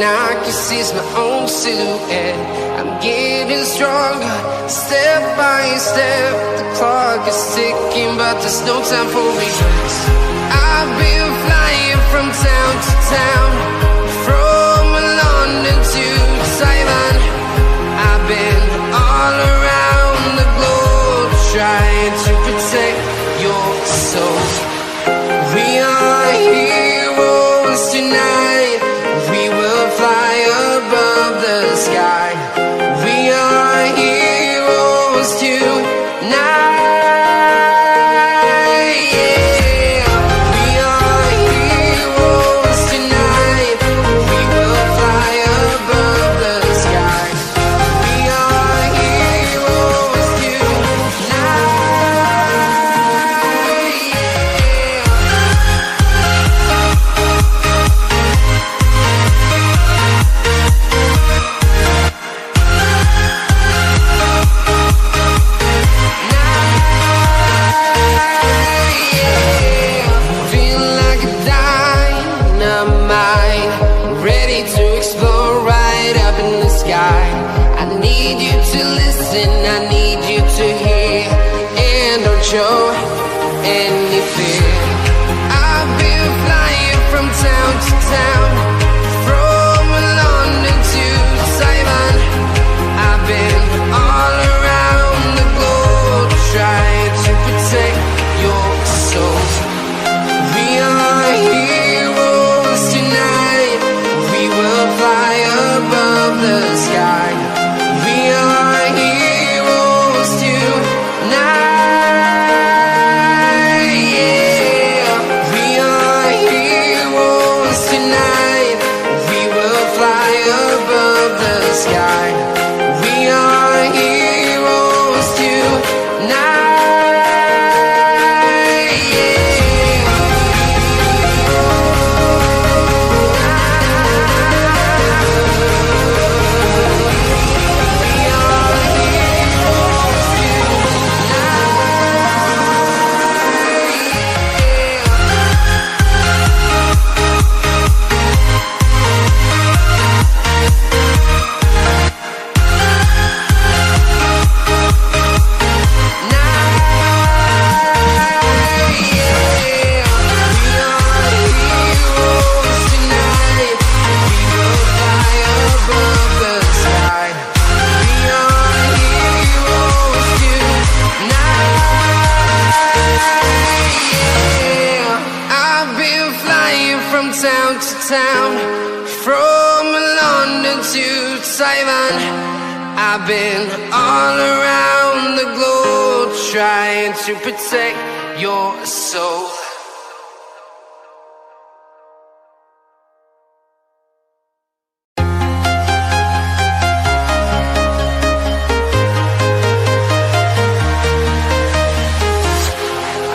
I can see is my own silhouette. I'm getting stronger, step by step. The clock is ticking, but there's no time for regrets. I've been flying from town to town, from London to Taiwan. I've been all around the globe, trying to protect your soul. We are heroes tonight. We will fly above the sky. We are heroes tonight. Yeah. We are heroes tonight. We will fly above the sky. We are heroes tonight. Feel like a dynamite, ready to explore right up in the sky. I need you to listen, I need you to hear, and don't show any fear. I've been flying from town to town, from London to Taiwan. I've been all around the globe, trying to protect your soul. We are heroes tonight. We will fly above the sky. We are heroes tonight. Yeah. We are heroes tonight. We will fly above the sky. We are heroes tonight. Town to town, from London to Taiwan. I've been all around the globe, trying to protect your soul.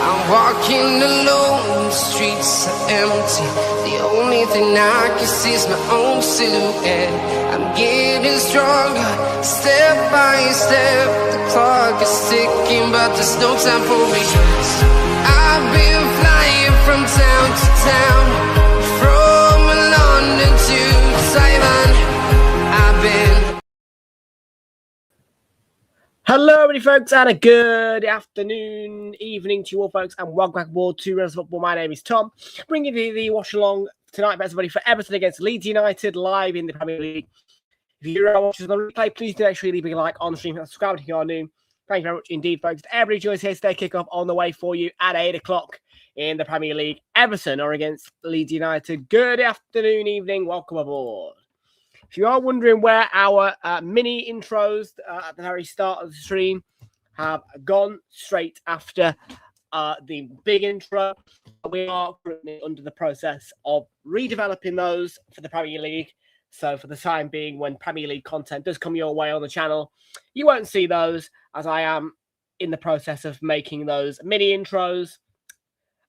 I'm walking alone, the streets are empty. The only thing I can see is my own silhouette. I'm getting stronger, step by step. The clock is ticking, but there's no time for regrets. I've been flying from town to town, from London to Taiwan. I've been. Hello, everybody, folks, and a good afternoon, evening to you all, folks, and welcome back aboard to Realltom Football. My name is Tom, bringing you the watch along tonight, everybody, for Everton against Leeds United live in the Premier League. If you're watching the replay, please do actually leave a like on the stream and subscribe if you are new. Thank you very much indeed, folks. Everybody joins here today. Kick off on the way for you at 8 o'clock in the Premier League. Everton are against Leeds United. Good afternoon, evening. Welcome aboard. If you are wondering where our mini intros at the very start of the stream have gone straight after the big intro, we are currently under the process of redeveloping those for the Premier League. So for the time being, when Premier League content does come your way on the channel, you won't see those, as I am in the process of making those mini intros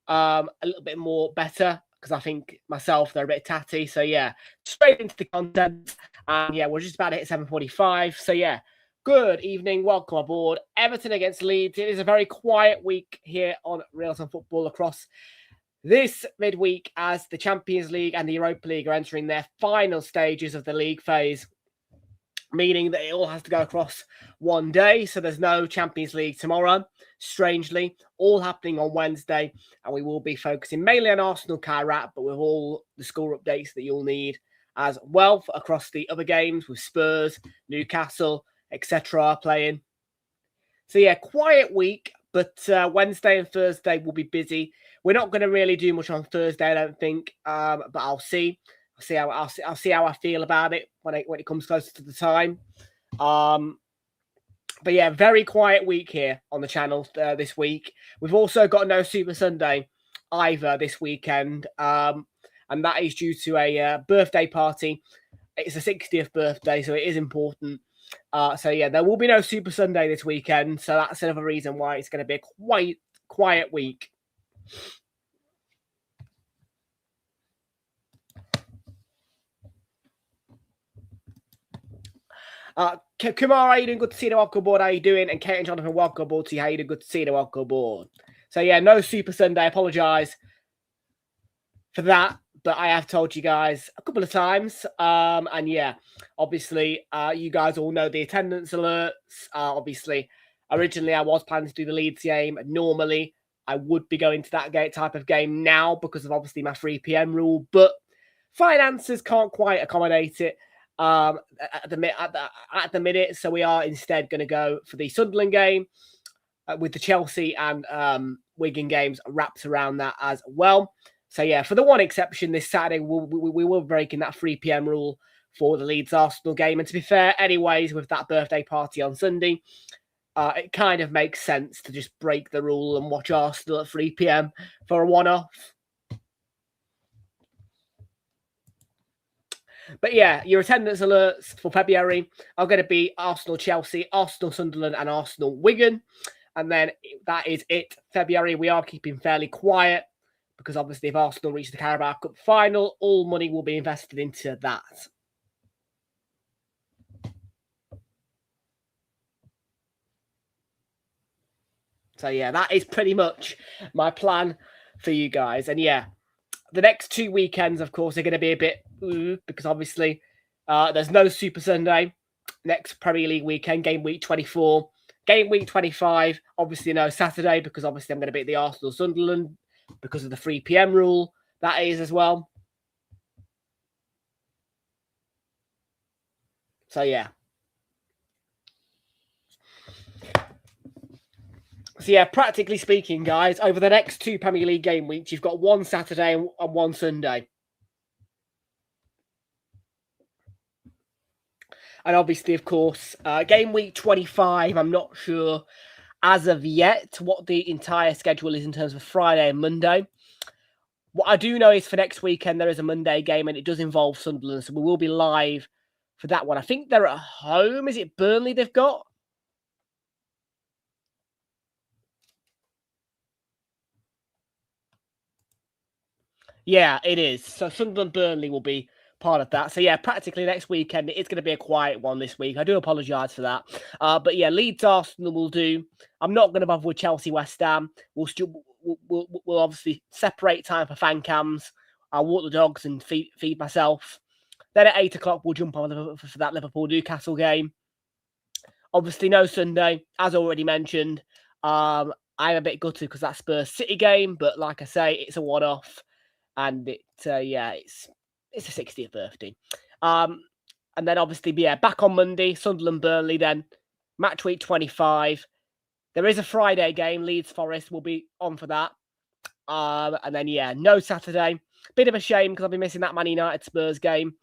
a little bit more better, because I think myself they're a bit tatty. So yeah, straight into the content. And yeah, we're just about to hit 7:45. So yeah, good evening, welcome aboard. Everton against Leeds. It is a very quiet week here on Realltom Football across this midweek as the Champions League and the Europa League are entering their final stages of the league phase, meaning that it all has to go across one day. So there's no Champions League tomorrow, strangely, all happening on Wednesday. And we will be focusing mainly on Arsenal Kairat, but with all the score updates that you'll need as well across the other games with Spurs, Newcastle, etc. playing. So yeah, quiet week, but Wednesday and Thursday will be busy. We're not going to really do much on Thursday, I don't think, but I'll see. I'll see how I feel about it when it comes closer to the time. But yeah, very quiet week here on the channel this week. We've also got no Super Sunday either this weekend, and that is due to a birthday party. It's a 60th birthday, so it is important. So yeah, there will be no Super Sunday this weekend, so that's another reason why it's going to be a quite quiet week. Kumar, how you doing? Good to see you. Welcome aboard. How you doing? And Kate and Jonathan, welcome aboard to you. How you doing? Good to see you. Welcome aboard. So yeah, no Super Sunday. I apologise for that, but I have told you guys a couple of times. And yeah, obviously, you guys all know the attendance alerts. Obviously, originally I was planning to do the Leeds game. Normally, I would be going to that type of game now because of obviously my 3 p.m. rule, but finances can't quite accommodate it. At the minute, so we are instead going to go for the Sunderland game with the Chelsea and Wigan games wrapped around that as well. So yeah, for the one exception this Saturday, we will be breaking that 3 p.m. rule for the Leeds Arsenal game. And to be fair, anyways, with that birthday party on Sunday, it kind of makes sense to just break the rule and watch Arsenal at 3 p.m. for a one-off. But yeah, your attendance alerts for February are going to be Arsenal Chelsea, Arsenal Sunderland, and Arsenal Wigan. And then that is it. February, we are keeping fairly quiet because obviously if Arsenal reach the Carabao Cup final, all money will be invested into that. So yeah, that is pretty much my plan for you guys. And yeah, the next 2 weekends, of course, are going to be a bit because obviously there's no Super Sunday. Next Premier League weekend, game week 24. Game week 25, obviously no Saturday because obviously I'm going to be at the Arsenal Sunderland because of the 3 p.m. rule. That is as well. So yeah. So yeah, practically speaking, guys, over the next 2 Premier League game weeks, you've got one Saturday and one Sunday. And obviously, of course, game week 25, I'm not sure as of yet what the entire schedule is in terms of Friday and Monday. What I do know is for next weekend, there is a Monday game and it does involve Sunderland. So we will be live for that one. I think they're at home. Is it Burnley they've got? Yeah, it is. So Sunderland Burnley will be part of that. So yeah, practically next weekend, it's going to be a quiet one this week. I do apologise for that. But yeah, Leeds Arsenal will do. I'm not going to bother with Chelsea West Ham. We'll obviously separate time for fan cams. I'll walk the dogs and feed myself. Then at 8 o'clock, we'll jump on for that Liverpool Newcastle game. Obviously, no Sunday, as already mentioned. I'm a bit gutted because that Spurs City game, but like I say, it's a one-off. And it's a 60th birthday. And then obviously, yeah, back on Monday, Sunderland Burnley, then match week 25. There is a Friday game, Leeds Forest will be on for that. And then, yeah, no Saturday. Bit of a shame because I'll be missing that Man United Spurs game.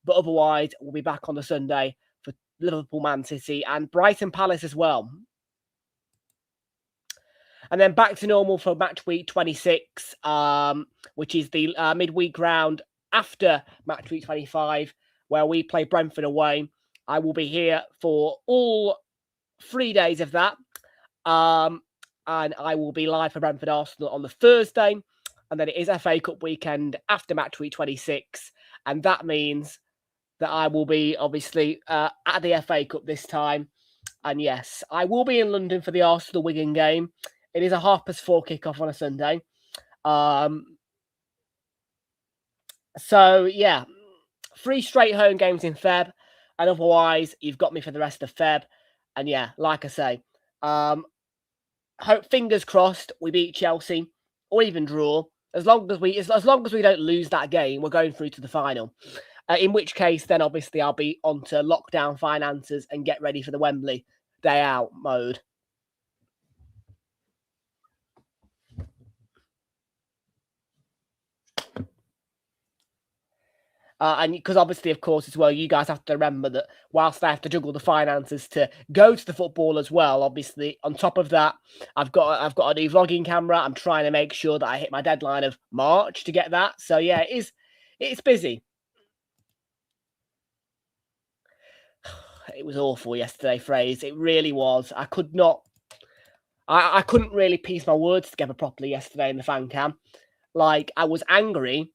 But otherwise, we'll be back on the Sunday for Liverpool Man City and Brighton Palace as well. And then back to normal for match week 26, which is the midweek round after match week 25, where we play Brentford away. I will be here for all 3 days of that. And I will be live for Brentford Arsenal on the Thursday. And then it is FA Cup weekend after match week 26. And that means that I will be obviously at the FA Cup this time. And yes, I will be in London for the Arsenal Wigan game. It is a 4:30 kickoff on a Sunday. So, yeah, 3 straight home games in Feb. And otherwise, you've got me for the rest of Feb. And yeah, like I say, hope fingers crossed we beat Chelsea or even draw. As long as we don't lose that game, we're going through to the final. In which case, then obviously I'll be on to lockdown finances and get ready for the Wembley day out mode. And because obviously, of course, as well, you guys have to remember that whilst I have to juggle the finances to go to the football as well, obviously, on top of that, I've got a new vlogging camera. I'm trying to make sure that I hit my deadline of March to get that. So yeah, it's busy. It was awful yesterday, Fraser. It really was. I couldn't really piece my words together properly yesterday in the fan cam. Like, I was angry,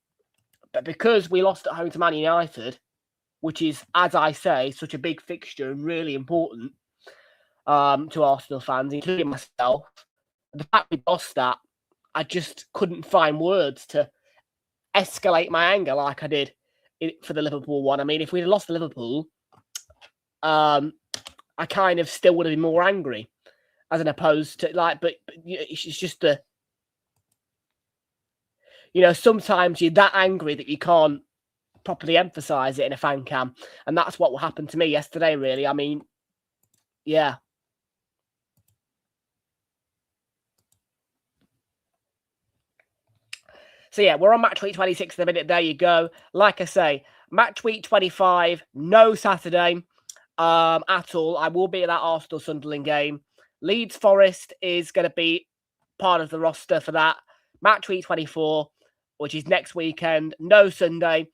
but because we lost at home to Man United, which is, as I say, such a big fixture and really important to Arsenal fans, including myself, the fact we lost that, I just couldn't find words to escalate my anger like I did for the Liverpool one. I mean, if we'd have lost to Liverpool, I kind of still would have been more angry, as an opposed to but it's just sometimes you're that angry that you can't properly emphasize it in a fan cam, and that's what happened to me yesterday. Really, I mean, yeah. So yeah, we're on match week 26 at the minute. There you go. Like I say, match week 25, no Saturday at all. I will be at that Arsenal Sunderland game. Leeds Forest is going to be part of the roster for that. Match week 24, which is next weekend. No Sunday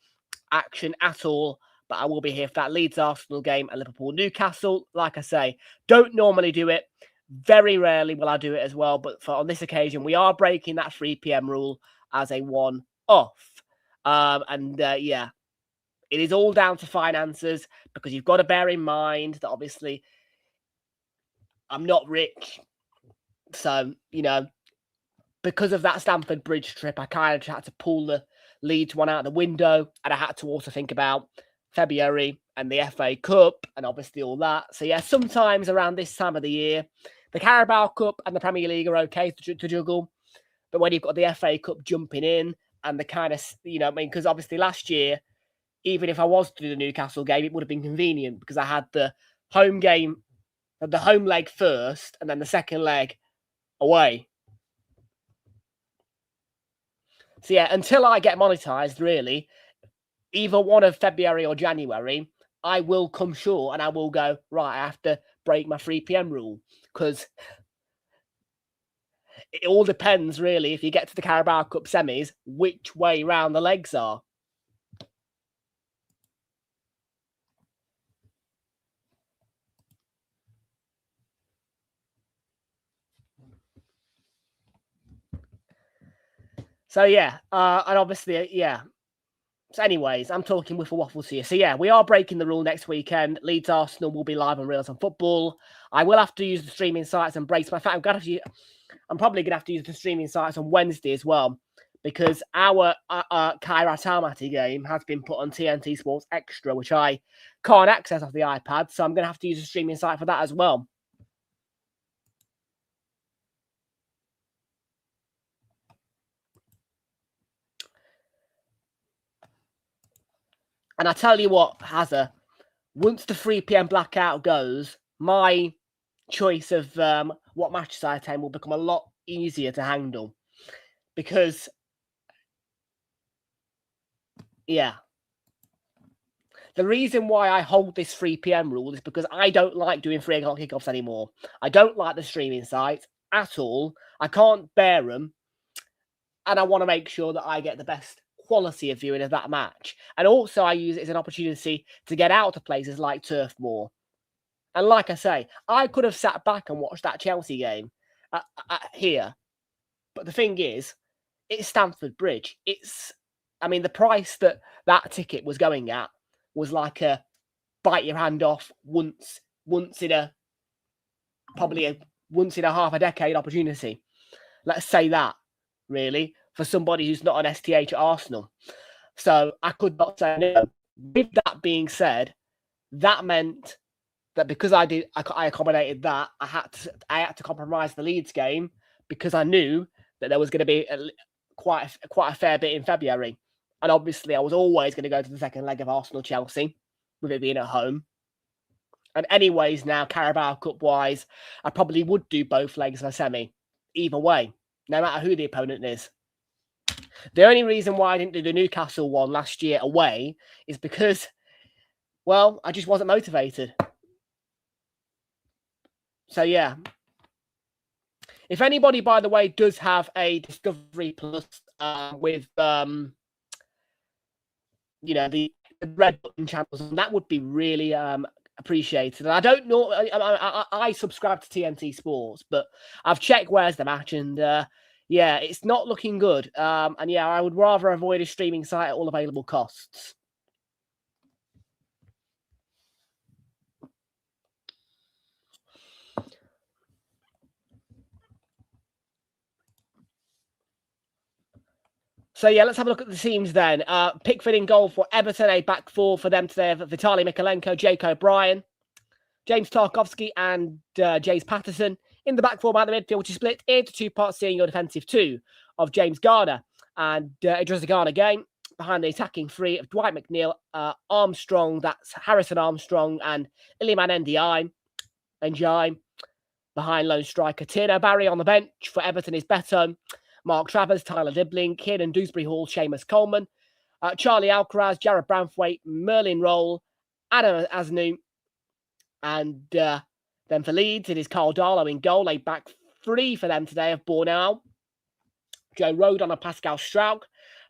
action at all, but I will be here for that Leeds Arsenal game and Liverpool Newcastle. Like I say, don't normally do it. Very rarely will I do it as well, but on this occasion, we are breaking that 3 p.m. rule as a one-off. Yeah, it is all down to finances, because you've got to bear in mind that obviously I'm not rich. So, because of that Stamford Bridge trip, I kind of had to pull the Leeds one out of the window, and I had to also think about February and the FA Cup and obviously all that. So yeah, sometimes around this time of the year, the Carabao Cup and the Premier League are okay to juggle, but when you've got the FA Cup jumping in and the kind of, because obviously last year, even if I was to do the Newcastle game, it would have been convenient because I had the home game, the home leg first, and then the second leg away. So yeah, until I get monetized, really, either one of February or January, I will come short and I will go, right, I have to break my 3 p.m. rule, because it all depends, really, if you get to the Carabao Cup semis, which way round the legs are. So yeah, and obviously, yeah. So anyways, I'm talking with waffles here. So yeah, we are breaking the rule next weekend. Leeds Arsenal will be live on Realltom Football. I will have to use the streaming sites and brace my fat. I'm probably going to have to use the streaming sites on Wednesday as well, because our Kairat Almaty game has been put on TNT Sports Extra, which I can't access off the iPad. So I'm going to have to use the streaming site for that as well. And I tell you what, Hazza, once the 3 p.m. blackout goes, my choice of what matches I attend will become a lot easier to handle. Because, yeah, the reason why I hold this 3 p.m. rule is because I don't like doing 3 o'clock kickoffs anymore. I don't like the streaming sites at all. I can't bear them. And I want to make sure that I get the best quality of viewing of that match. And also I use it as an opportunity to get out to places like Turf Moor. And like I say, I could have sat back and watched that Chelsea game here. But the thing is, it's Stamford Bridge. The price that ticket was going at was like a bite your hand off once in a half a decade opportunity. Let's say that, really, for somebody who's not an STH at Arsenal. So I could not say no. With that being said, that meant that because I accommodated that, I had to compromise the Leeds game because I knew that there was going to be quite a fair bit in February, and obviously I was always going to go to the second leg of Arsenal Chelsea, with it being at home. And anyways, now Carabao Cup wise, I probably would do both legs of a semi, either way, no matter who the opponent is. The only reason why I didn't do the Newcastle one last year away is because, well, I just wasn't motivated. So yeah. If anybody, by the way, does have a Discovery Plus with you know, the red button channels, that would be really appreciated. And I don't know, I subscribe to TNT Sports, but I've checked where's the match, and yeah, it's not looking good. And yeah, I would rather avoid a streaming site at all available costs. So yeah, let's have a look at the teams then. Pickford in goal for Everton, a back four for them today. Vitaly Mykolenko, Jake O'Brien, James Tarkowski, and James Patterson. In the back four by the midfield, which is split into two parts, seeing your defensive two of James Garner and Idrissa Gana game. Behind the attacking three of Dwight McNeil, Armstrong, that's Harrison Armstrong, and Iliman Ndiaye. Behind lone striker Tino Barry on the bench for Everton is Beto, Mark Travers, Tyler Dibling, Kieran Dewsbury Hall, Seamus Coleman, Charlie Alcaraz, Jared Branthwaite, Merlin Roll, Adam Asnu, and then for Leeds, it is Carl Darlow in goal, a back three for them today of Bornau, Joe Rodon and Pascal Strauch.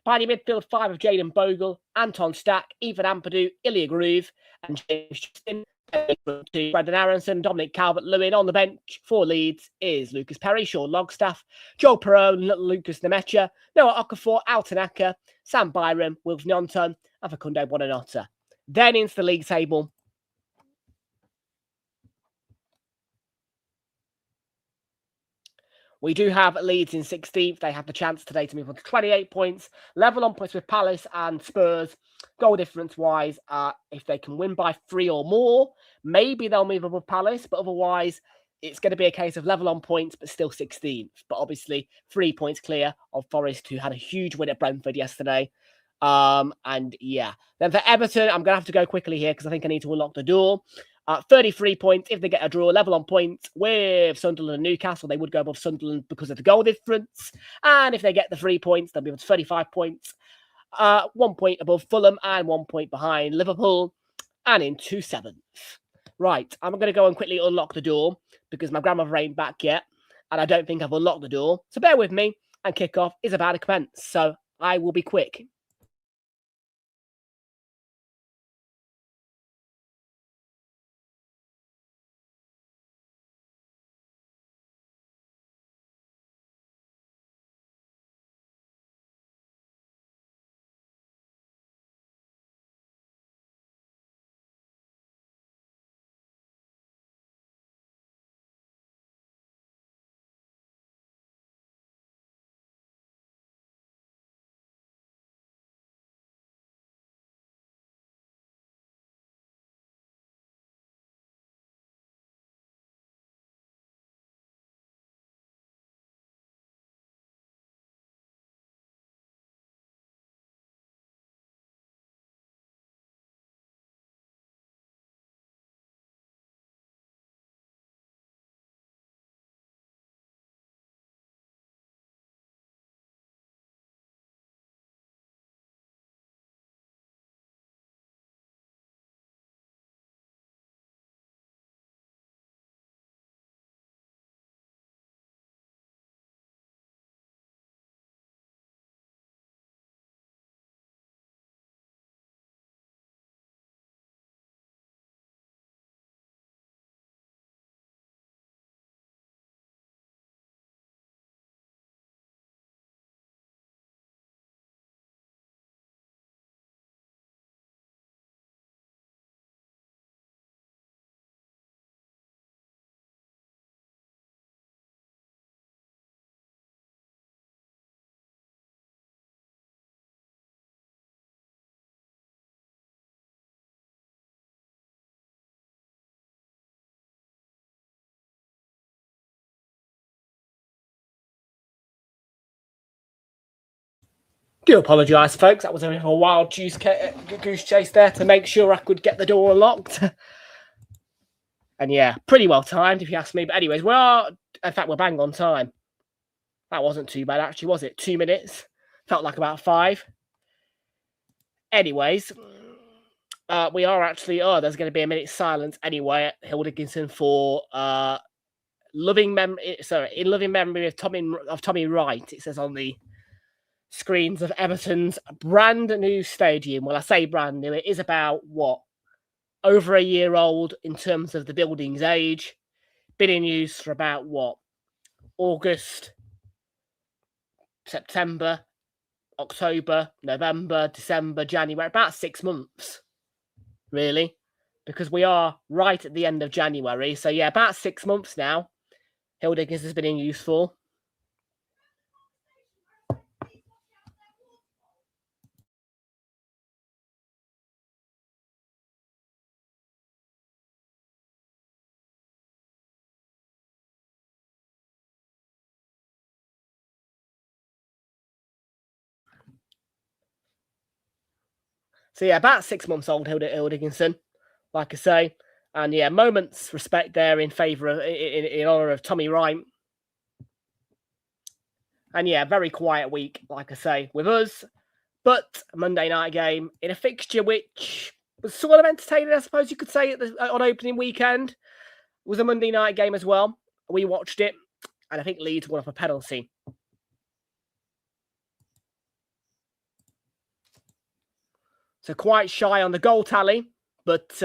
Behind the midfield, five of Jaden Bogle, Anton Stack, Ethan Ampadu, Ilya Groove, and James Justin. Brendan Aronson, Dominic Calvert-Lewin. On the bench for Leeds is Lucas Perry, Sean Logstaff, Joe Perot, Lucas Nemecha, Noah Okafor, Alton Acker, Sam Byram, Wilf Nyonton, and Facundo Buonanotte. Then into the league table. We do have Leeds in 16th. They have the chance today to move on to 28 points. Level on points with Palace and Spurs. Goal difference-wise, if they can win by 3 or more, maybe they'll move above Palace. But otherwise, it's going to be a case of level on points, but still 16th. But obviously, 3 points clear of Forest, who had a huge win at Brentford yesterday. And yeah. Then for Everton, I'm going to have to go quickly here because I think I need to unlock the door. 33 points if they get a draw, level on points with Sunderland and Newcastle. They would go above Sunderland because of the goal difference. And if they get the 3 points, they'll be able to 35 points. 1 point above Fulham and 1 point behind Liverpool. And into 7th. Right, I'm going to go and quickly unlock the door because my grandmother ain't back yet. And I don't think I've unlocked the door. So bear with me, and kickoff is about to commence. So I will be quick. do apologise, folks. That was a wild goose chase there to make sure I could get the door unlocked. And yeah, pretty well timed, if you ask me. But anyways, in fact, we're bang on time. That wasn't too bad, actually, was it? 2 minutes. Felt like about 5. Anyways, we are actually... there's going to be a minute's silence anyway at Hill Dickinson for in loving memory of Tommy Wright. It says on the screens of Everton's brand new stadium. Well, I say brand new. It is about, over a year old in terms of the building's age. Been in use for about, August, September, October, November, December, January, about 6 months, really, because we are right at the end of January. So, yeah, about 6 months now, Hill Dickinson has been in use for. So, yeah, about 6 months old, Hill Dickinson, like I say. And, yeah, moments respect there in favour of, in honour of Tommy Wright. And, yeah, very quiet week, like I say, with us. But a Monday night game in a fixture which was sort of entertaining, I suppose you could say, on opening weekend. It was a Monday night game as well. We watched it, and I think Leeds won off a penalty. So quite shy on the goal tally, but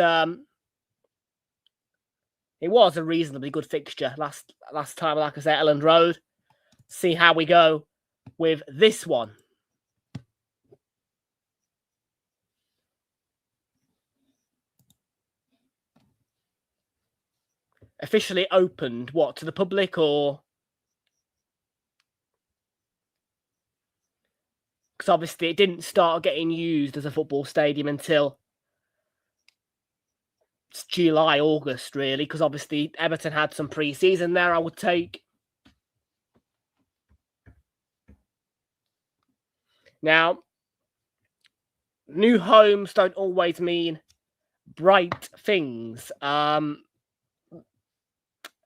it was a reasonably good fixture last time, like I say, Elland Road. See how we go with this one. Officially opened, to the public, or... Because obviously it didn't start getting used as a football stadium until July, August, really, because obviously Everton had some pre-season there, I would take. Now, new homes don't always mean bright things. And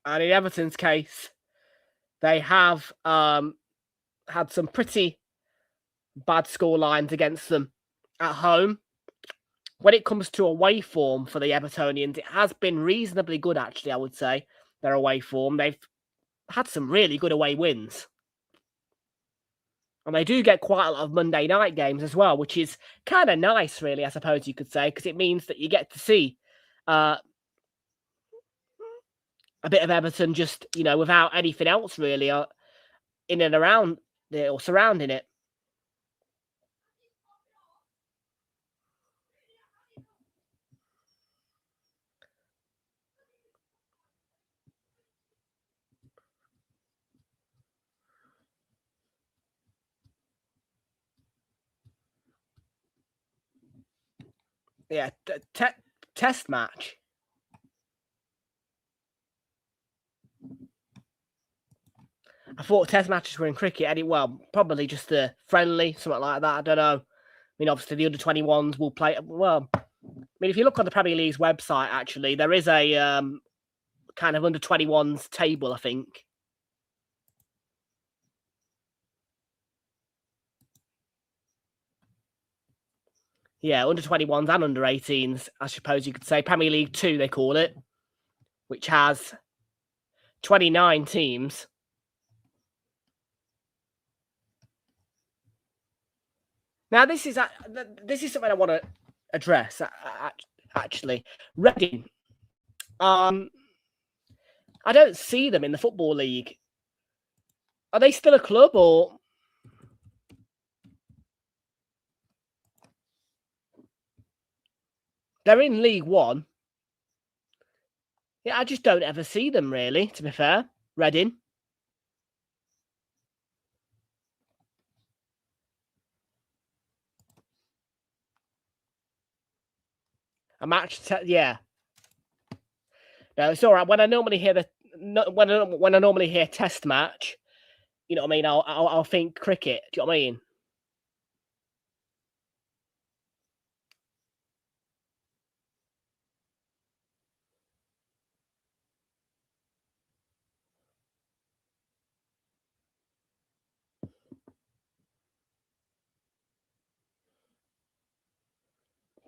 in Everton's case, they have had some pretty bad score lines against them at home. When it comes to away form for the Evertonians, it has been reasonably good, actually, I would say, their away form. They've had some really good away wins. And they do get quite a lot of Monday night games as well, which is kind of nice, really, I suppose you could say, because it means that you get to see a bit of Everton just, without anything else, really, in and around it or surrounding it. Yeah, test match. I thought test matches were in cricket, probably just a friendly, something like that. I don't know. I mean, obviously the under-21s will play. Well, I mean, if you look on the Premier League's website, actually, there is a kind of under-21s table, I think. Yeah, under-21s and under-18s, I suppose you could say. Premier League 2, they call it, which has 29 teams. Now, this is something I want to address, actually. Reading. I don't see them in the Football League. Are they still a club, or... They're in League One. Yeah, I just don't ever see them, really, to be fair. Reading. A match, yeah. No, it's all right. When I normally hear when I normally hear test match, you know what I mean? I'll think cricket. Do you know what I mean?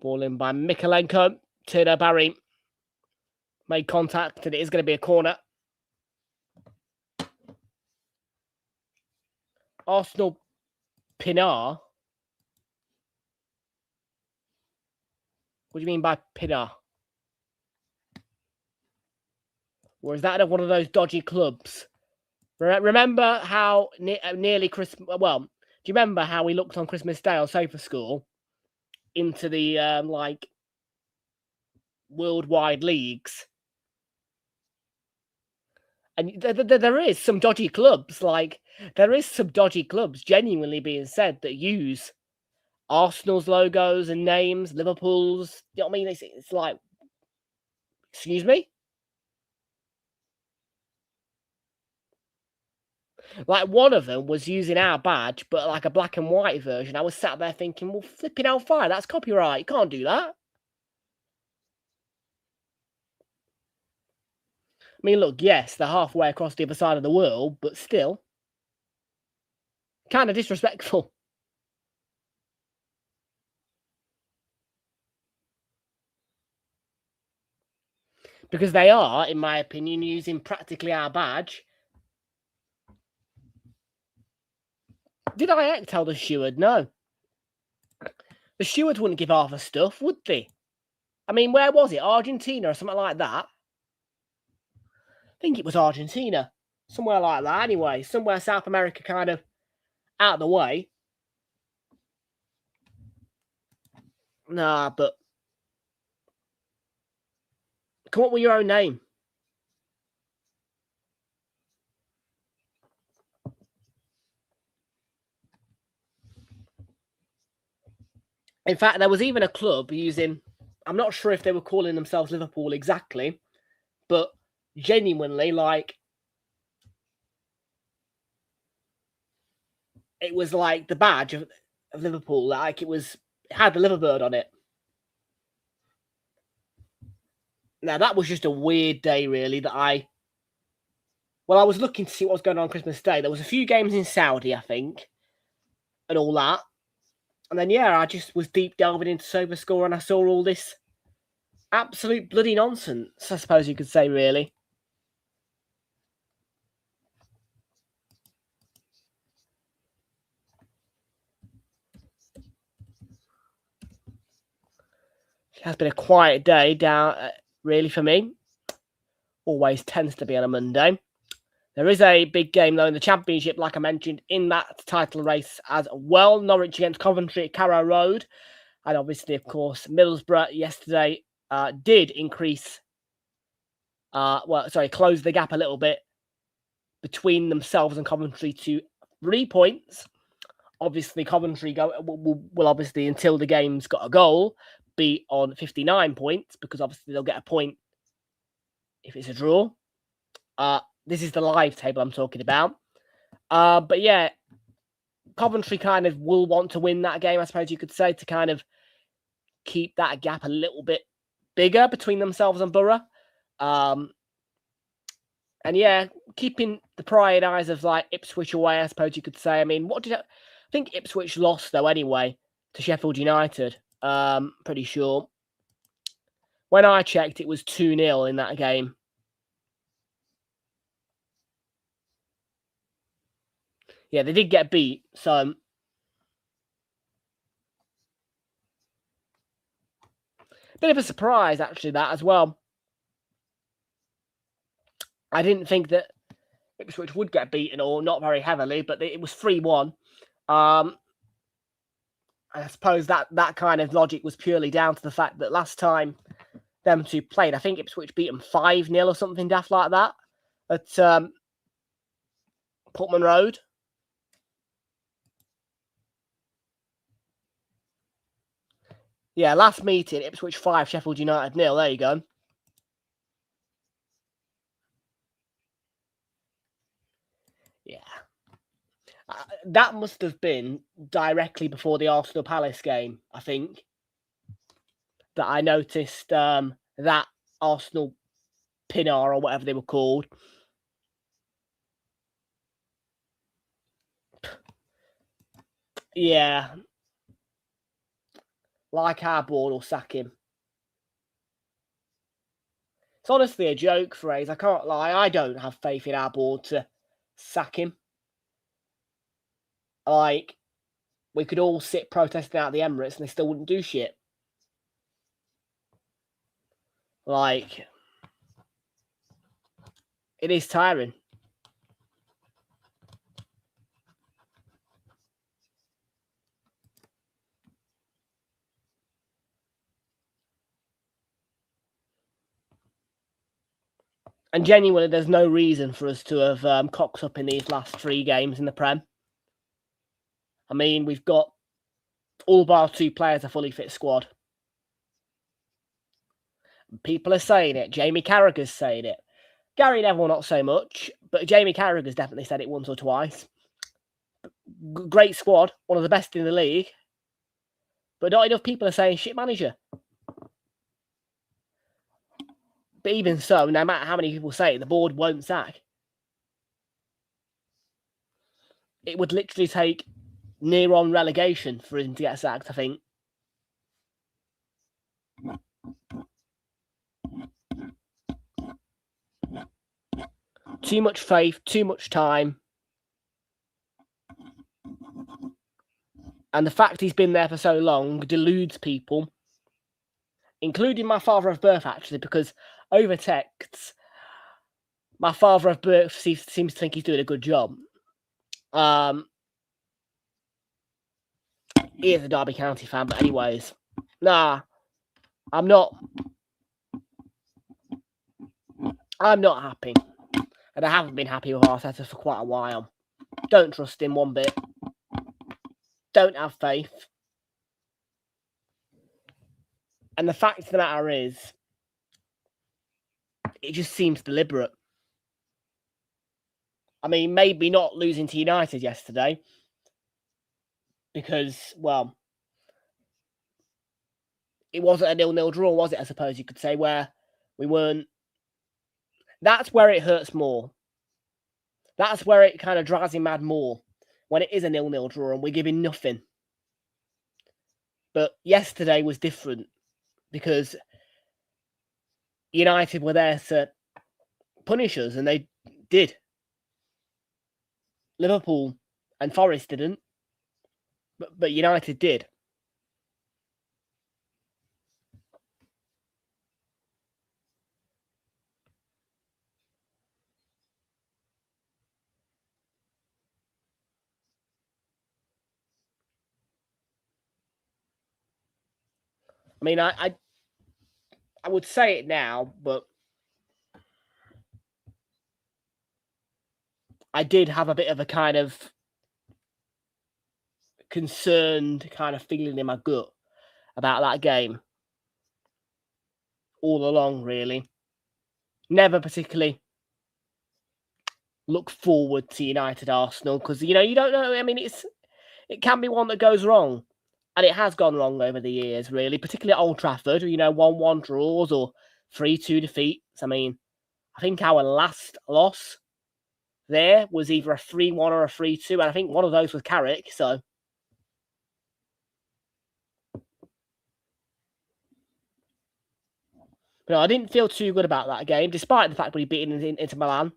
Ball in by Mikalenko. Tino Barry made contact, and it is going to be a corner. Arsenal Pinar. What do you mean by Pinar? Or is that one of those dodgy clubs? Remember how nearly Christmas... Well, do you remember how we looked on Christmas Day on Sofa School into the, worldwide leagues? And there is some dodgy clubs. There is some dodgy clubs genuinely being said that use Arsenal's logos and names, Liverpool's. You know what I mean? It's like, excuse me? Like, one of them was using our badge, but like a black and white version. I was sat there thinking, well, flipping hellfire, that's copyright. You can't do that. I mean, look, yes, they're halfway across the other side of the world, but still, kind of disrespectful. Because they are, in my opinion, using practically our badge. Did I tell the steward? No. The stewards wouldn't give half the stuff, would they? I mean, where was it? Argentina or something like that? I think it was Argentina. Somewhere like that, anyway. Somewhere South America kind of out of the way. Nah, but come up with your own name. In fact, there was even a club using... I'm not sure if they were calling themselves Liverpool exactly, but genuinely, like... It was like the badge of Liverpool. Like, it had the Liverbird on it. Now, that was just a weird day, really, that I was looking to see what was going on Christmas Day. There was a few games in Saudi, I think, and all that. And then, yeah, I just was deep delving into SofaScore, and I saw all this absolute bloody nonsense, I suppose you could say, really. It has been a quiet day down, really, for me. Always tends to be on a Monday. There is a big game, though, in the Championship, like I mentioned, in that title race as well. Norwich against Coventry at Carrow Road. And obviously, of course, Middlesbrough yesterday did increase... close the gap a little bit between themselves and Coventry to 3 points. Obviously, Coventry will obviously, until the game's got a goal, be on 59 points, because obviously they'll get a point if it's a draw. This is the live table I'm talking about. But yeah, Coventry kind of will want to win that game, I suppose you could say, to kind of keep that gap a little bit bigger between themselves and Borough. And yeah, keeping the prying eyes of like Ipswich away, I suppose you could say. I mean, I think Ipswich lost, though, anyway, to Sheffield United. Pretty sure. When I checked, it was 2-0 in that game. Yeah, they did get beat, so... Bit of a surprise, actually, that as well. I didn't think that Ipswich would get beaten, or not very heavily, but it was 3-1. I suppose that kind of logic was purely down to the fact that last time them two played, I think Ipswich beat them 5-0 or something daft like that at Portman Road. Yeah, last meeting, Ipswich 5, Sheffield United 0. There you go. Yeah. That must have been directly before the Arsenal Palace game, I think, that I noticed that Arsenal Pinar, or whatever they were called. Yeah. like our board, or sack him. It's honestly a joke phrase. I can't lie. I don't have faith in our board to sack him. Like, we could all sit protesting out the Emirates and they still wouldn't do shit. Like, it is tiring. And genuinely, there's no reason for us to have cocked up in these last 3 games in the Prem. I mean, we've got all bar 2 players a fully fit squad. People are saying it. Jamie Carragher's saying it. Gary Neville, not so much, but Jamie Carragher's definitely said it once or twice. Great squad, one of the best in the league, but not enough people are saying shit manager. But even so, no matter how many people say it, the board won't sack. It would literally take near on relegation for him to get sacked, I think. Too much faith, too much time. And the fact he's been there for so long deludes people, including my father of birth, actually, because over texts, my father of birth seems to think he's doing a good job. He is a Derby County fan, but anyways, nah, I'm not happy. And I haven't been happy with Arteta for quite a while. Don't trust him one bit. Don't have faith. And the fact of the matter is, it just seems deliberate. I mean, maybe not losing to United yesterday, because, well, it wasn't a 0-0 draw, was it, I suppose you could say, where we weren't. That's where it hurts more. That's where it kind of drives him mad more, when it is a 0-0 draw and we're giving nothing. But yesterday was different, because United were there to punish us, and they did. Liverpool and Forest didn't, but United did. I mean, I would say it now, but I did have a bit of a kind of concerned kind of feeling in my gut about that game all along, really. Never particularly look forward to United Arsenal, because, you know, you don't know. I mean, it can be one that goes wrong. And it has gone wrong over the years, really, particularly at Old Trafford, you know, 1-1 draws or 3-2 defeats. I mean, I think our last loss there was either a 3-1 or a 3-2, and I think one of those was Carrick, so. But no, I didn't feel too good about that game, despite the fact that we beat into Milan.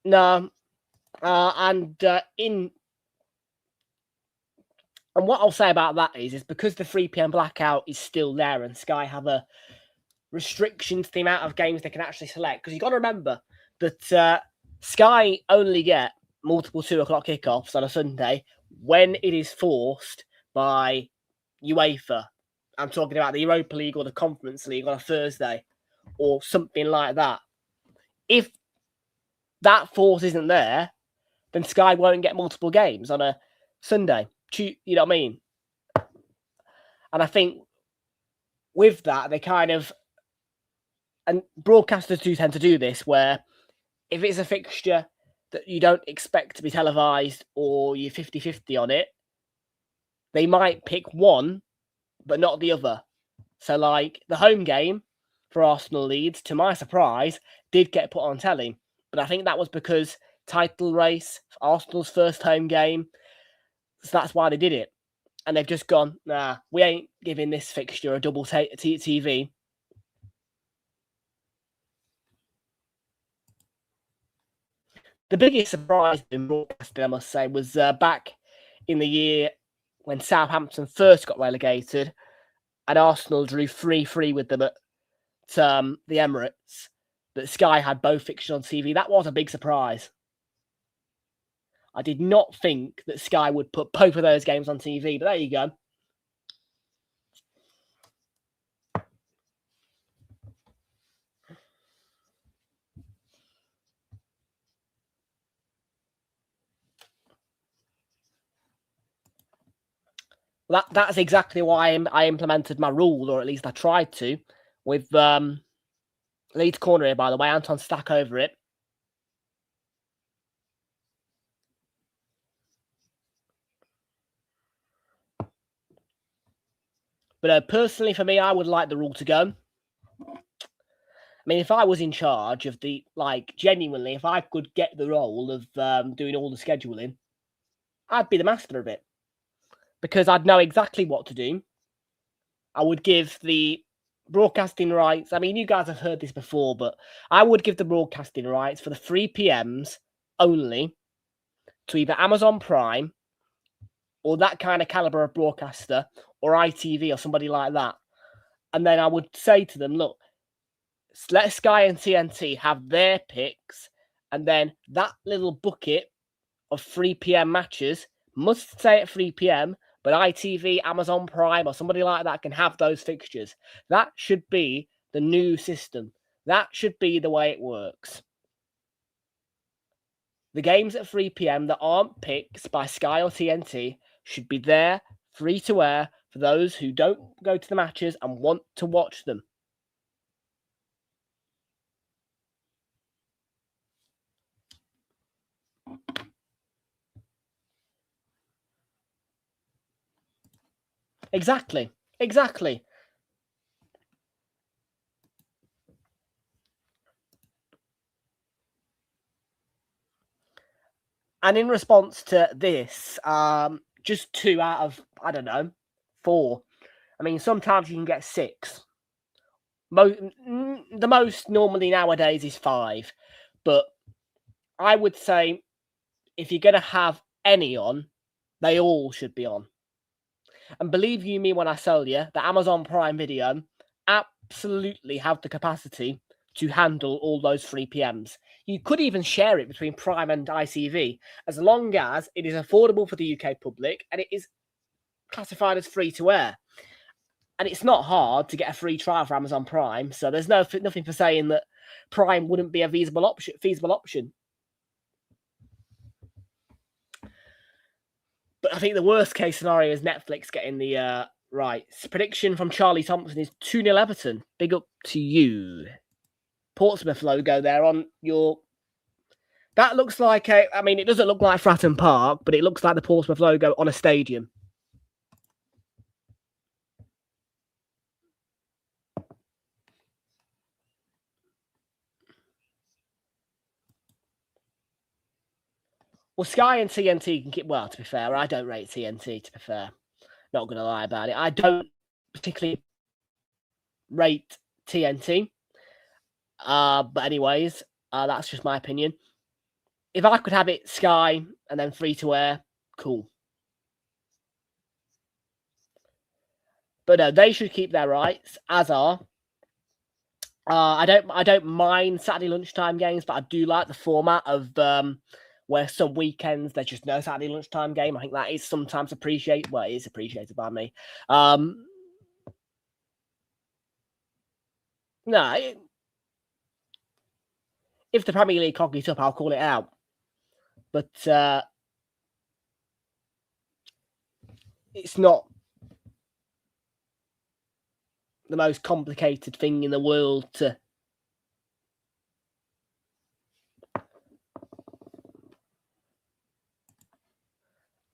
No. And what I'll say about that is because the 3 PM blackout is still there and Sky have a restriction to the amount of games they can actually select. Because you've got to remember that Sky only get multiple 2 o'clock kickoffs on a Sunday when it is forced by UEFA. I'm talking about the Europa League or the Conference League on a Thursday or something like that. If that force isn't there, then Sky won't get multiple games on a Sunday. You know what I mean? And I think with that, they kind of... And broadcasters do tend to do this, where if it's a fixture that you don't expect to be televised or you're 50-50 on it, they might pick one, but not the other. So, like, the home game for Arsenal Leeds, to my surprise, did get put on telly. But I think that was because title race, Arsenal's first home game. So that's why they did it. And they've just gone, nah, we ain't giving this fixture a double TV. The biggest surprise in broadcasting, I must say, was back in the year when Southampton first got relegated and Arsenal drew 3-3 with them at the Emirates, that Sky had both fixtures on TV. That was a big surprise. I did not think that Sky would put both of those games on TV, but there you go. That's exactly why I implemented my rule, or at least I tried to, with Leeds corner here, by the way. Anton Stack over it. But personally, for me, I would like the rule to go. I mean, if I was in charge of the, genuinely, if I could get the role of doing all the scheduling, I'd be the master of it. Because I'd know exactly what to do. I would give the broadcasting rights. I mean, you guys have heard this before, but I would give the broadcasting rights for the 3 PMs only to either Amazon Prime or that kind of caliber of broadcaster or ITV or somebody like that. And then I would say to them, look, let Sky and TNT have their picks, and then that little bucket of 3 PM matches must stay at 3 PM, but ITV, Amazon Prime, or somebody like that can have those fixtures. That should be the new system. That should be the way it works. The games at 3 PM that aren't picks by Sky or TNT should be there, free to air, for those who don't go to the matches and want to watch them. Exactly. And in response to this, just 2 out of, 4. I mean, sometimes you can get 6. The most normally nowadays is 5. But I would say if you're going to have any on, they all should be on. And believe you me when I tell you, the Amazon Prime Video absolutely have the capacity to handle all those 3 PMs. You could even share it between Prime and ITV, as long as it is affordable for the UK public and it is classified as free to air. And it's not hard to get a free trial for Amazon Prime, so there's nothing for saying that Prime wouldn't be a feasible option. But I think the worst case scenario is Netflix getting the rights. Prediction from Charlie Thompson is 2-0 Everton. Big up to you. Portsmouth logo there on your... That looks like it doesn't look like Fratton Park, but it looks like the Portsmouth logo on a stadium. Well, Sky and TNT can keep... Well, to be fair, I don't rate TNT, to be fair. Not going to lie about it. I don't particularly rate TNT. But anyways, that's just my opinion. If I could have it Sky and then free to air, cool. But no, they should keep their rights, as are. I don't mind Saturday lunchtime games, but I do like the format of where some weekends there's just no Saturday lunchtime game. I think that is sometimes appreciated. Well, it is appreciated by me. No, if the Premier League cock it up, I'll call it out. But it's not the most complicated thing in the world to...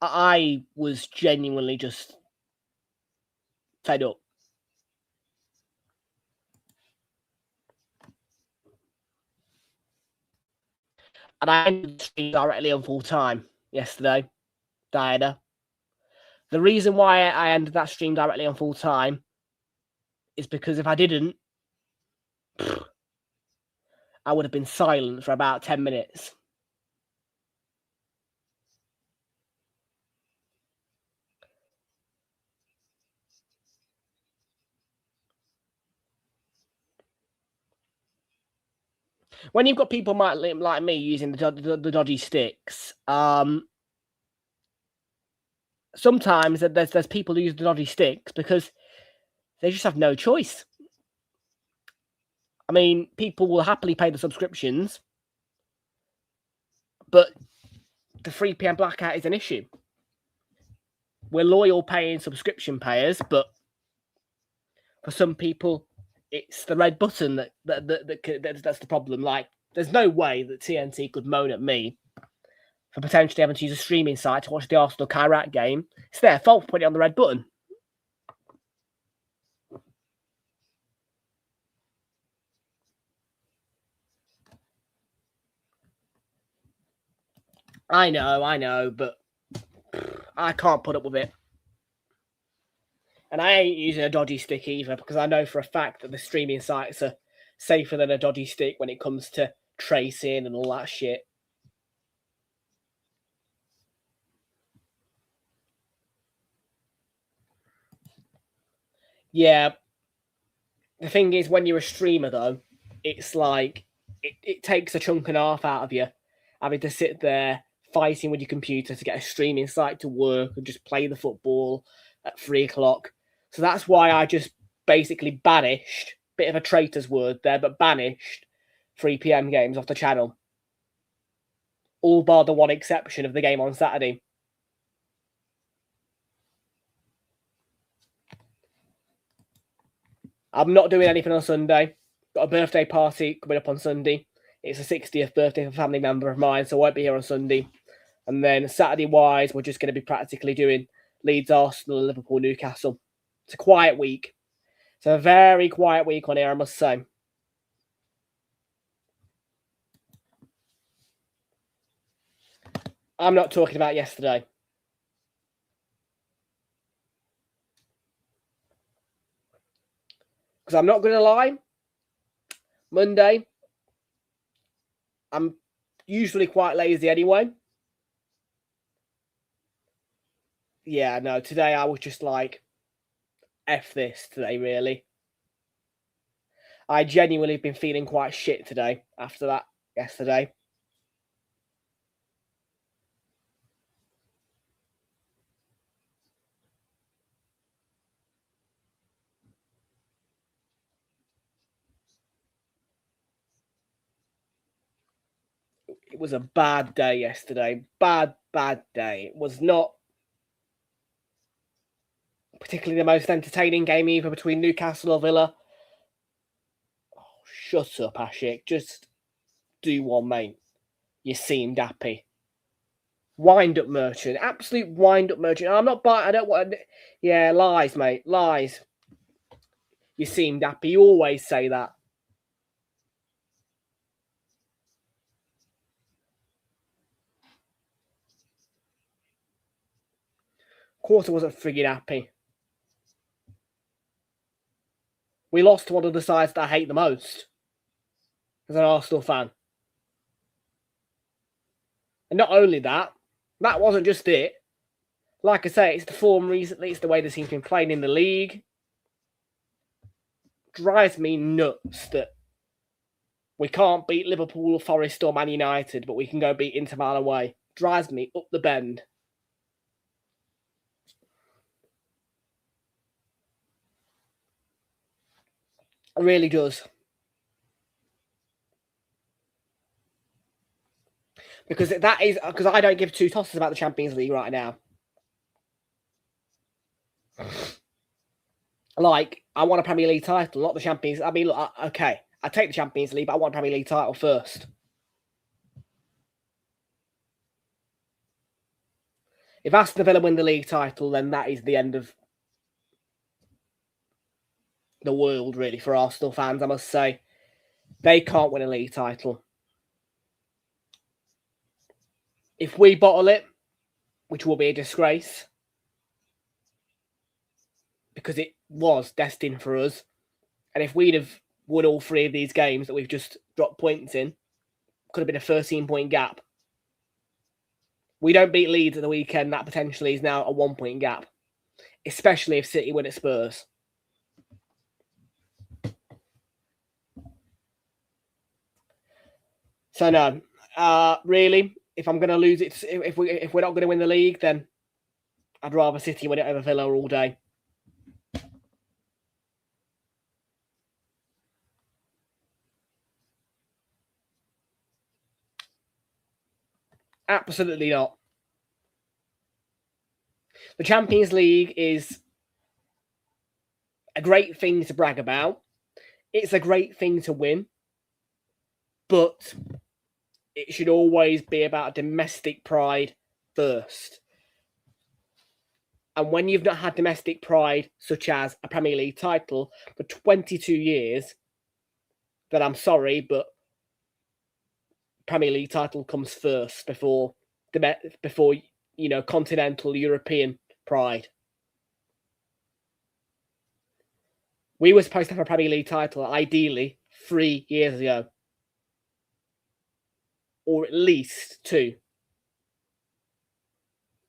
I was genuinely just fed up. And I ended the stream directly on full time yesterday, Diana. The reason why I ended that stream directly on full time is because if I didn't, I would have been silent for about 10 minutes. When you've got people like me using the dodgy sticks, sometimes there's people who use the dodgy sticks because they just have no choice. I mean, people will happily pay the subscriptions, but the 3 p.m. blackout is an issue. We're loyal paying subscription payers, but for some people, it's the red button that's the problem. Like, there's no way that TNT could moan at me for potentially having to use a streaming site to watch the Arsenal Kairat game. It's their fault for putting it on the red button. I know, but I can't put up with it. And I ain't using a dodgy stick either, because I know for a fact that the streaming sites are safer than a dodgy stick when it comes to tracing and all that shit. Yeah. The thing is, when you're a streamer, though, it's like it takes a chunk and a half out of you having to sit there fighting with your computer to get a streaming site to work and just play the football at 3 o'clock. So that's why I just basically banished, bit of a traitor's word there, but banished 3 p.m. games off the channel. All bar the one exception of the game on Saturday. I'm not doing anything on Sunday. Got a birthday party coming up on Sunday. It's a 60th birthday of a family member of mine, so I won't be here on Sunday. And then Saturday-wise, we're just going to be practically doing Leeds, Arsenal, Liverpool, Newcastle. It's a quiet week. It's a very quiet week on here, I must say. I'm not talking about yesterday. Because I'm not going to lie, Monday, I'm usually quite lazy anyway. Yeah, no, today I was just like, F this today, really. I genuinely been feeling quite shit today after that yesterday. It was a bad day yesterday. Bad day. It was not particularly the most entertaining game either between Newcastle or Villa. Oh, shut up, Ashik. Just do one, mate. You seemed happy. Wind-up merchant. Absolute wind-up merchant. I'm not buying... I don't want... Yeah, lies, mate. Lies. You seemed happy. You always say that. Quarter wasn't frigging happy. We lost to one of the sides that I hate the most as an Arsenal fan. And not only that, that wasn't just it. Like I say, it's the form recently. It's the way the team's been playing in the league. Drives me nuts that we can't beat Liverpool, Forest or Man United, but we can go beat Inter Milan away. Drives me up the bend. It really does. Because I don't give two tosses about the Champions League right now. Like, I want a Premier League title, not the Champions. I mean, look, okay, I take the Champions League, but I want a Premier League title first. If Aston Villa win the league title, then that is the end of the world, really, for Arsenal fans, I must say. They can't win a league title. If we bottle it, which will be a disgrace, because it was destined for us, and if we'd have won all 3 of these games that we've just dropped points in, could have been a 13-point gap. We don't beat Leeds at the weekend, that potentially is now a 1-point gap, especially if City win at Spurs. So no, really, if I'm going to lose it, if we're not going to win the league, then I'd rather City win it over Villa all day. Absolutely not. The Champions League is a great thing to brag about. It's a great thing to win. But it should always be about domestic pride first. And when you've not had domestic pride, such as a Premier League title, for 22 years, then I'm sorry, but Premier League title comes first before continental European pride. We were supposed to have a Premier League title, ideally, 3 years ago. Or at least 2.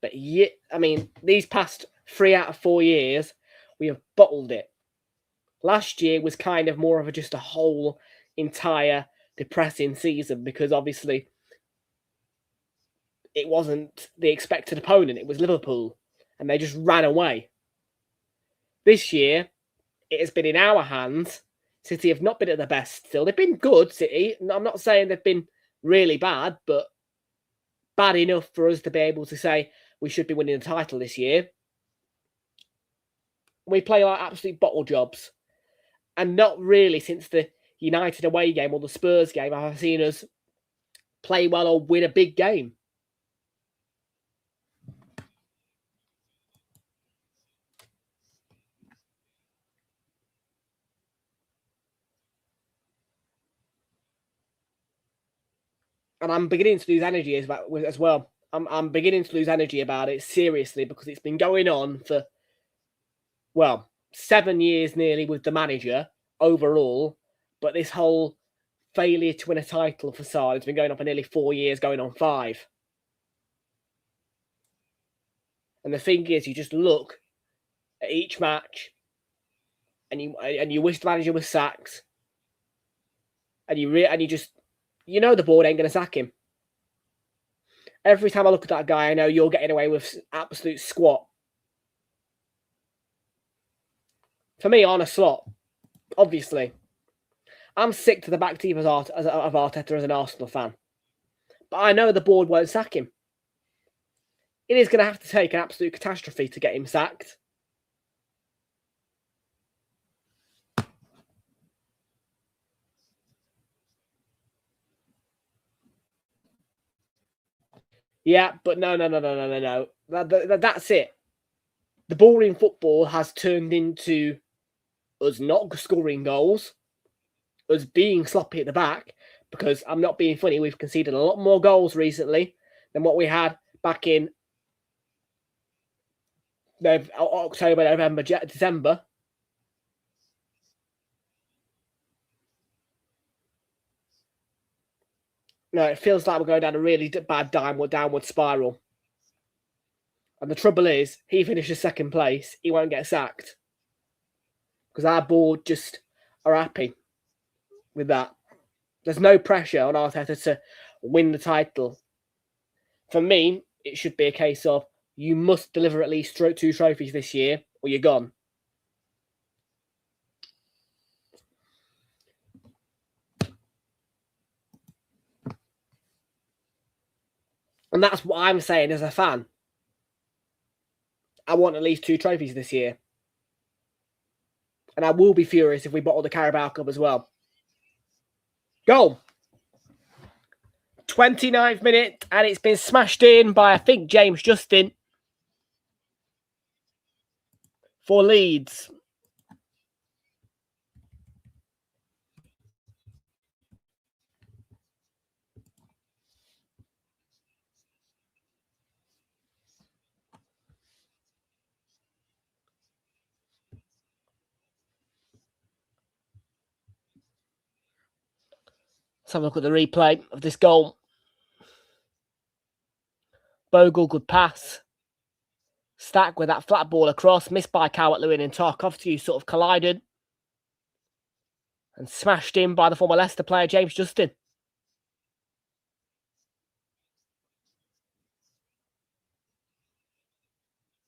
But yet, I mean, these past 3 out of 4 years, we have bottled it. Last year was kind of more of just a whole entire depressing season because obviously it wasn't the expected opponent. It was Liverpool, and they just ran away. This year, it has been in our hands. City have not been at their best still. They've been good, City. I'm not saying they've been really bad, but bad enough for us to be able to say we should be winning the title this year. We play like absolute bottle jobs. And not really since the United away game or the Spurs game have I seen us play well or win a big game. And I'm beginning to lose energy as well. I'm beginning to lose energy about it, seriously, because it's been going on for, 7 years nearly with the manager overall. But this whole failure to win a title facade has been going on for nearly 4 years, going on 5. And the thing is, you just look at each match and you wish the manager was sacked. And you just the board ain't going to sack him. Every time I look at that guy, I know you're getting away with absolute squat. For me, on a slot, obviously. I'm sick to the back teeth of Arteta as an Arsenal fan. But I know the board won't sack him. It is going to have to take an absolute catastrophe to get him sacked. Yeah, but no. That's it. The boring football has turned into us not scoring goals, us being sloppy at the back, because I'm not being funny, we've conceded a lot more goals recently than what we had back in October, November, December. No, it feels like we're going down a really bad downward spiral. And the trouble is, he finishes second place, he won't get sacked. Because our board just are happy with that. There's no pressure on Arteta to win the title. For me, it should be a case of you must deliver at least 2 trophies this year or you're gone. And that's what I'm saying as a fan. I want at least 2 trophies this year. And I will be furious if we bottle the Carabao Cup as well. Goal. 29th minute, and it's been smashed in by, I think, James Justin for Leeds. Let's have a look at the replay of this goal. Bogle, good pass. Stack with that flat ball across, missed by Calvert-Lewin, and Tarkowski sort of collided and smashed in by the former Leicester player, James Justin.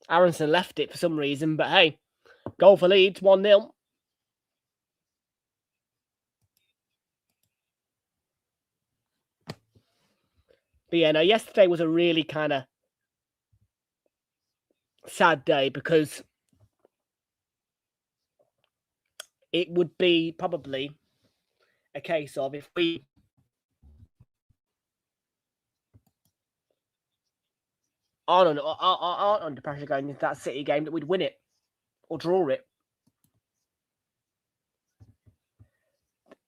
Aronson left it for some reason, but hey, goal for Leeds, 1-0. But yeah, no, yesterday was a really kind of sad day because it would be probably a case of if we aren't under pressure going into that City game, that we'd win it or draw it.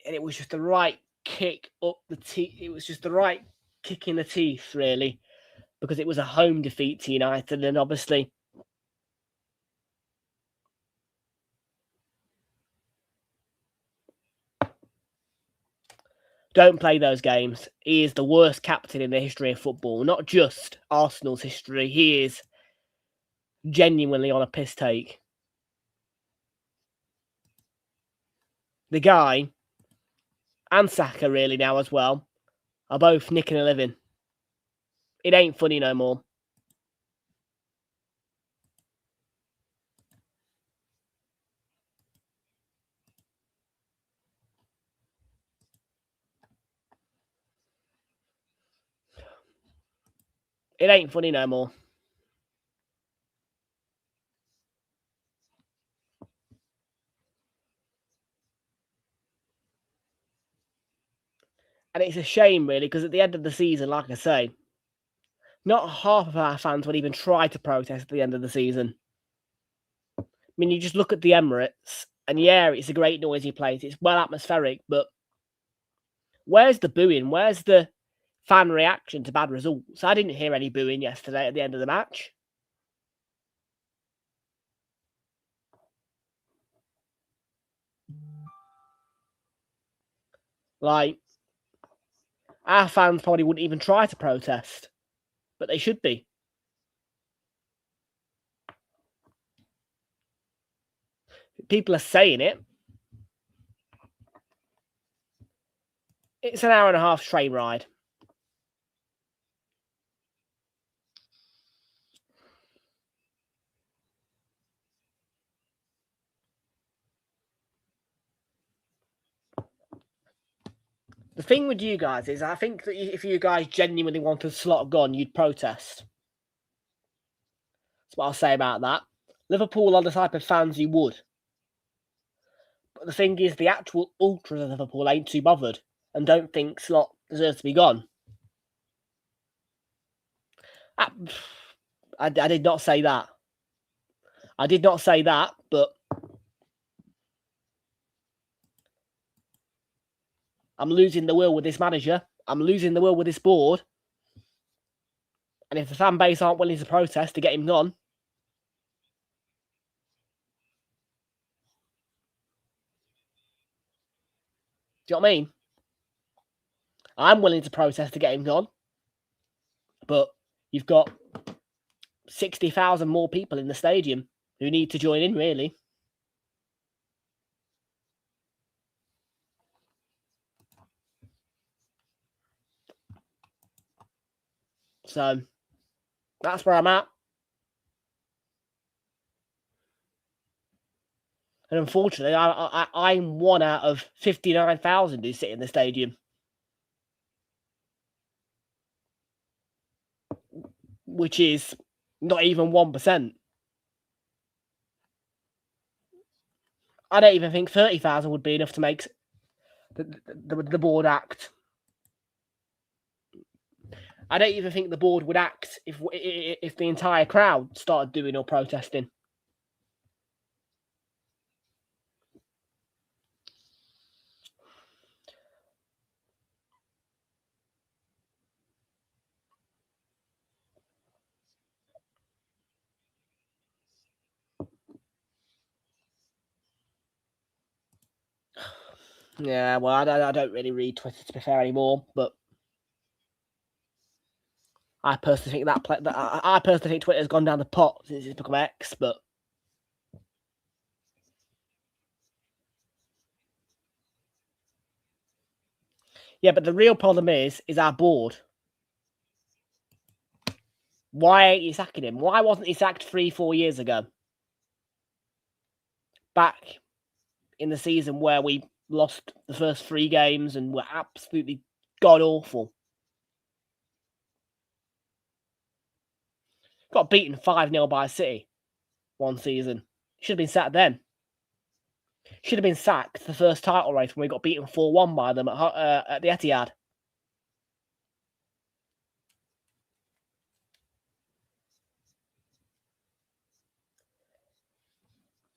And it was just the right kick up the teeth. It was just the right kick in the teeth, really, because it was a home defeat to United, and obviously don't play those games. He is the worst captain in the history of football, not just Arsenal's history. He is genuinely on a piss take. The guy and Saka really now as well are both nicking a living. It ain't funny no more. It ain't funny no more. And it's a shame, really, because at the end of the season, like I say, not half of our fans would even try to protest at the end of the season. I mean, you just look at the Emirates, and yeah, it's a great noisy place. It's well atmospheric, but where's the booing? Where's the fan reaction to bad results? I didn't hear any booing yesterday at the end of the match. Like, our fans probably wouldn't even try to protest, but they should be. People are saying it. It's an hour and a half train ride. The thing with you guys is, I think that if you guys genuinely wanted Slot gone, you'd protest. That's what I'll say about that. Liverpool are the type of fans you would. But the thing is, the actual ultras of Liverpool ain't too bothered and don't think Slot deserves to be gone. I did not say that. I did not say that, but I'm losing the will with this manager. I'm losing the will with this board. And if the fan base aren't willing to protest to get him gone, do you know what I mean? I'm willing to protest to get him gone. But you've got 60,000 more people in the stadium who need to join in, really. So that's where I'm at. And unfortunately, I'm one out of 59,000 who sit in the stadium. Which is not even 1%. I don't even think 30,000 would be enough to make the board act. I don't even think the board would act if the entire crowd started doing or protesting. Yeah, well, I don't really read Twitter, to be fair, anymore, but I personally think I personally think Twitter's gone down the pot since it's become X, but yeah, but the real problem is our board. Why ain't you sacking him? Why wasn't he sacked 3-4 years ago? Back in the season where we lost the first 3 games and were absolutely god-awful. Got beaten 5-0 by City one season. Should have been sacked then. Should have been sacked the first title race when we got beaten 4-1 by them at the Etihad.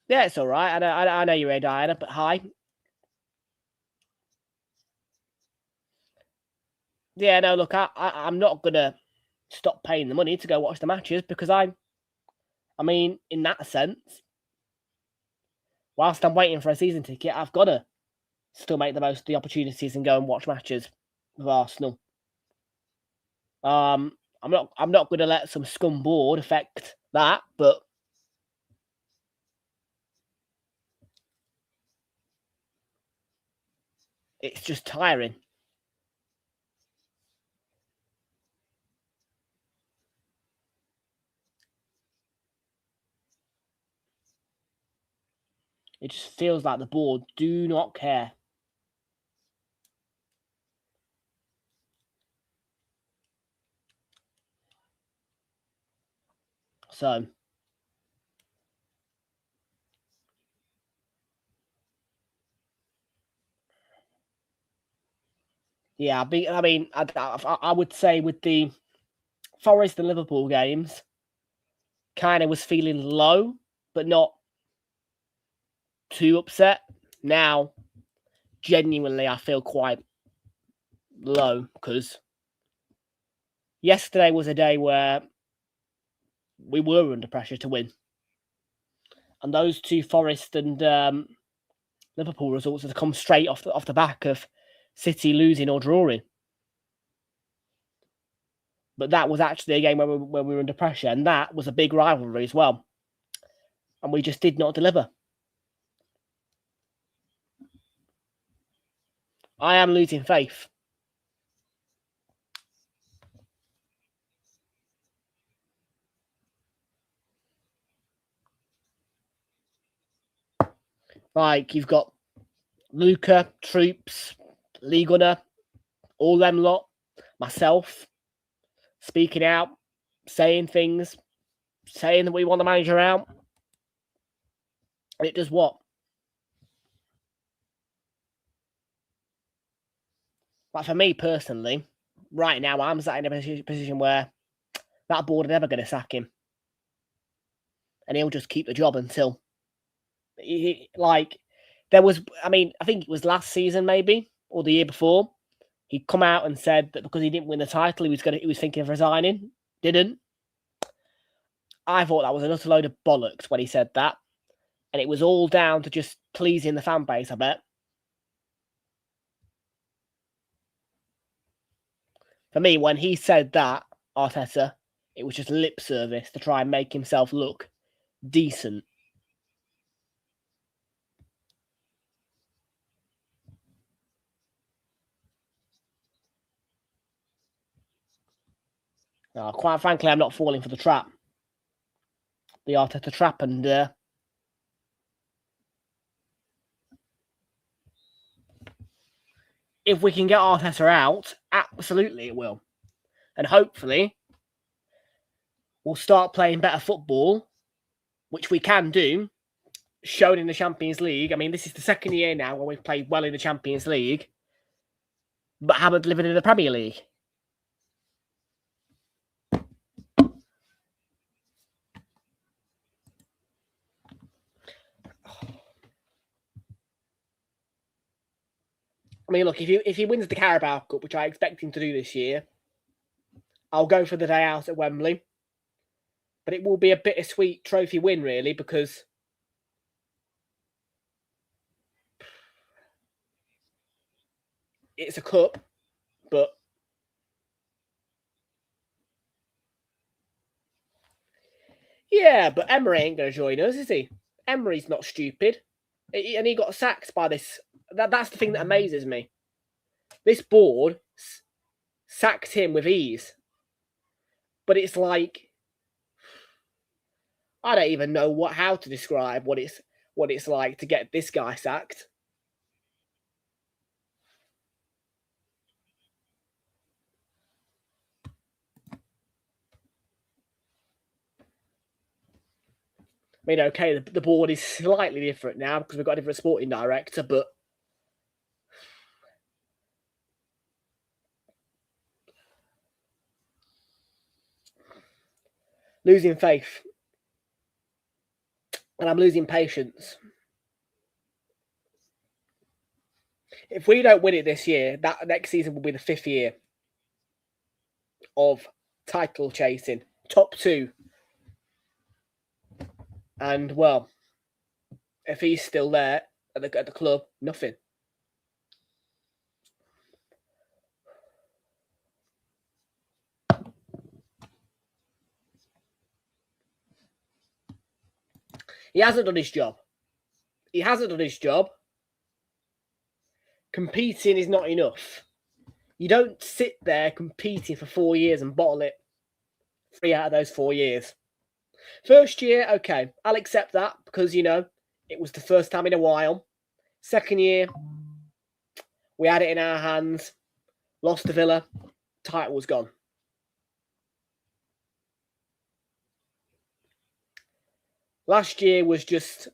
Yeah, it's all right. I know you're a Diana, but hi. Yeah, no, look, I'm not gonna stop paying the money to go watch the matches because I mean, in that sense, whilst I'm waiting for a season ticket, I've got to still make the most of the opportunities and go and watch matches with Arsenal. I'm not going to let some scum board affect that, but it's just tiring. It just feels like the board do not care. So, yeah, I would say with the Forest and Liverpool games, kind of was feeling low, but not too upset. Now, genuinely, I feel quite low because yesterday was a day where we were under pressure to win. And those 2 Forest and Liverpool results have come straight off the back of City losing or drawing. But that was actually a game where we were under pressure, and that was a big rivalry as well. And we just did not deliver. I am losing faith. Like, you've got Luca, Troops, Lee Gunner, all them lot, myself, speaking out, saying things, saying that we want the manager out. And it does what? Like, for me personally, right now, I'm sat in a position where that board are never going to sack him. And he'll just keep the job until... there was... I mean, I think it was last season, maybe, or the year before. He'd come out and said that because he didn't win the title, he was thinking of resigning. Didn't. I thought that was an utter load of bollocks when he said that. And it was all down to just pleasing the fan base, I bet. For me, when he said that, Arteta, it was just lip service to try and make himself look decent. Quite frankly, I'm not falling for the trap. The Arteta trap, and if we can get Arteta out, absolutely it will. And hopefully, we'll start playing better football, which we can do, shown in the Champions League. I mean, this is the second year now where we've played well in the Champions League, but haven't delivered in the Premier League. I mean, look, if he wins the Carabao Cup, which I expect him to do this year, I'll go for the day out at Wembley. But it will be a bittersweet trophy win, really, because it's a cup, but yeah, but Emery ain't going to join us, is he? Emery's not stupid, and he got sacked by this. That's the thing that amazes me. This board sacked him with ease, but it's like I don't even know how to describe what it's like to get this guy sacked. I mean, okay, the board is slightly different now because we've got a different sporting director, but losing faith. And I'm losing patience. If we don't win it this year, that next season will be the 5th year of title chasing, top 2. And, well, if he's still there at the club, nothing. He hasn't done his job. He hasn't done his job. Competing is not enough. You don't sit there competing for 4 years and bottle it 3 out of those 4 years. First year, okay, I'll accept that because, you know, it was the first time in a while. Second year, we had it in our hands, lost to Villa, title was gone. Last year was just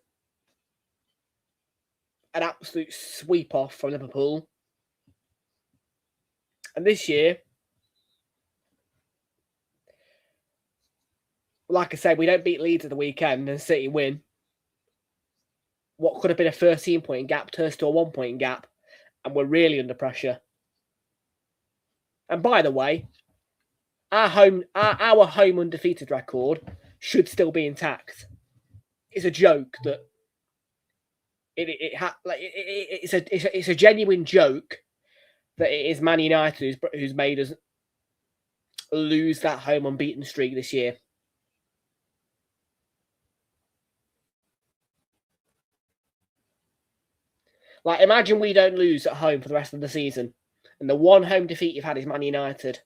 an absolute sweep off from Liverpool. And this year, like I said, we don't beat Leeds at the weekend and City win. What could have been a 13-point gap turns to a 1-point gap, and we're really under pressure. And by the way, our home undefeated record should still be intact. It's a joke that it's a genuine joke that it is Man United who's made us lose that home unbeaten streak this year. Like, imagine we don't lose at home for the rest of the season, and the one home defeat you've had is Man United.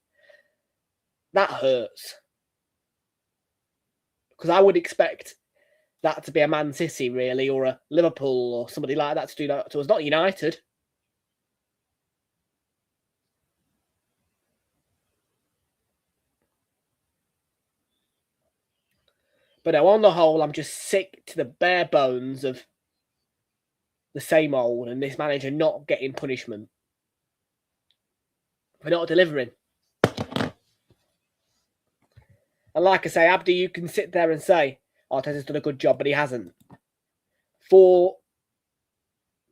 That hurts. Because I would expect that to be a Man City, really, or a Liverpool or somebody like that to do that to us, not United. But no, on the whole, I'm just sick to the bare bones of the same old and this manager not getting punishment for not delivering. And like I say, Abdi, you can sit there and say, Arteta's done a good job, but he hasn't. 4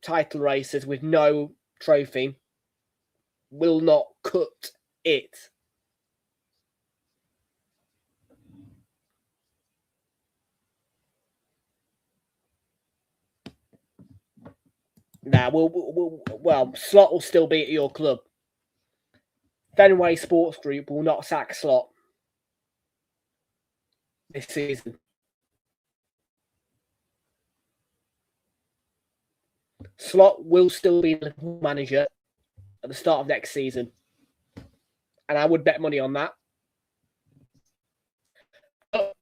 title races with no trophy will not cut it. Nah, well, Slot will still be at your club. Fenway Sports Group will not sack Slot this season. Slot will still be the manager at the start of next season. And I would bet money on that. But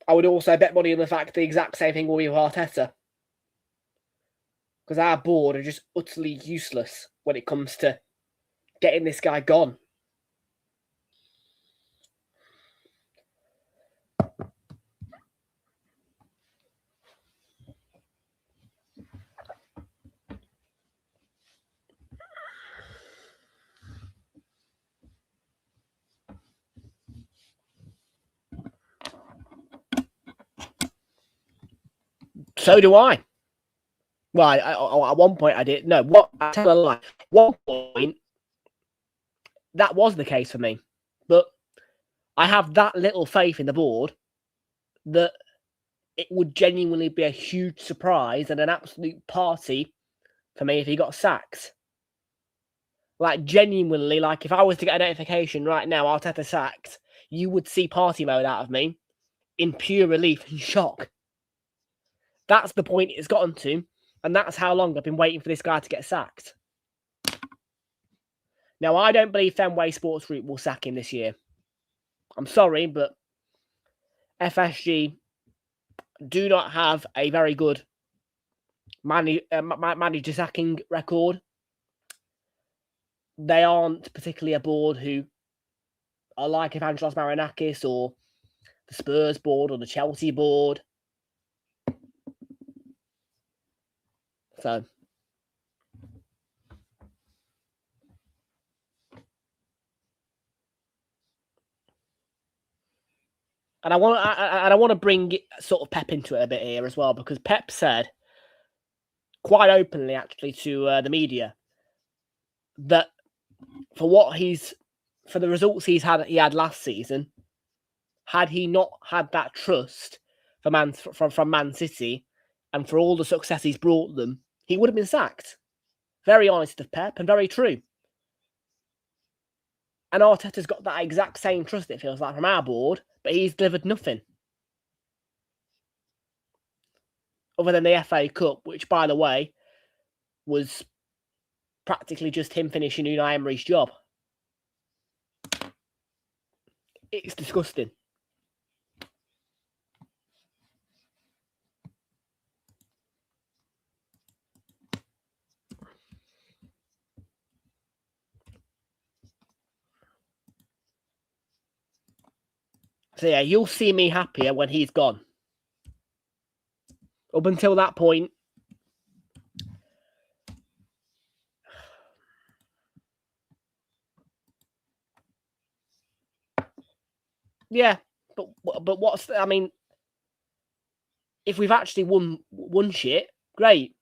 I would also bet money on the fact the exact same thing will be with Arteta. Because our board are just utterly useless when it comes to getting this guy gone. So do I. Well, at one point I did. No, I tell a lie. At one point, that was the case for me. But I have that little faith in the board that it would genuinely be a huge surprise and an absolute party for me if he got sacked. Like, genuinely, like, if I was to get a notification right now, Arteta sacked, you would see party mode out of me in pure relief and shock. That's the point it's gotten to, and that's how long I've been waiting for this guy to get sacked. Now, I don't believe Fenway Sports Group will sack him this year. I'm sorry, but FSG do not have a very good manager sacking record. They aren't particularly a board who are like Evangelos Marinakis or the Spurs board or the Chelsea board. So, and I want to bring sort of Pep into it a bit here as well, because Pep said quite openly, actually, to the media that for the results he had last season, had he not had that trust from Man City and for all the success he's brought them, he would have been sacked. Very honest of Pep and very true. And Arteta's got that exact same trust, it feels like, from our board, but he's delivered nothing. Other than the FA Cup, which, by the way, was practically just him finishing Unai Emery's job. It's disgusting. So yeah, you'll see me happier when he's gone. Up until that point, yeah, but what's I mean, if we've actually won shit, great.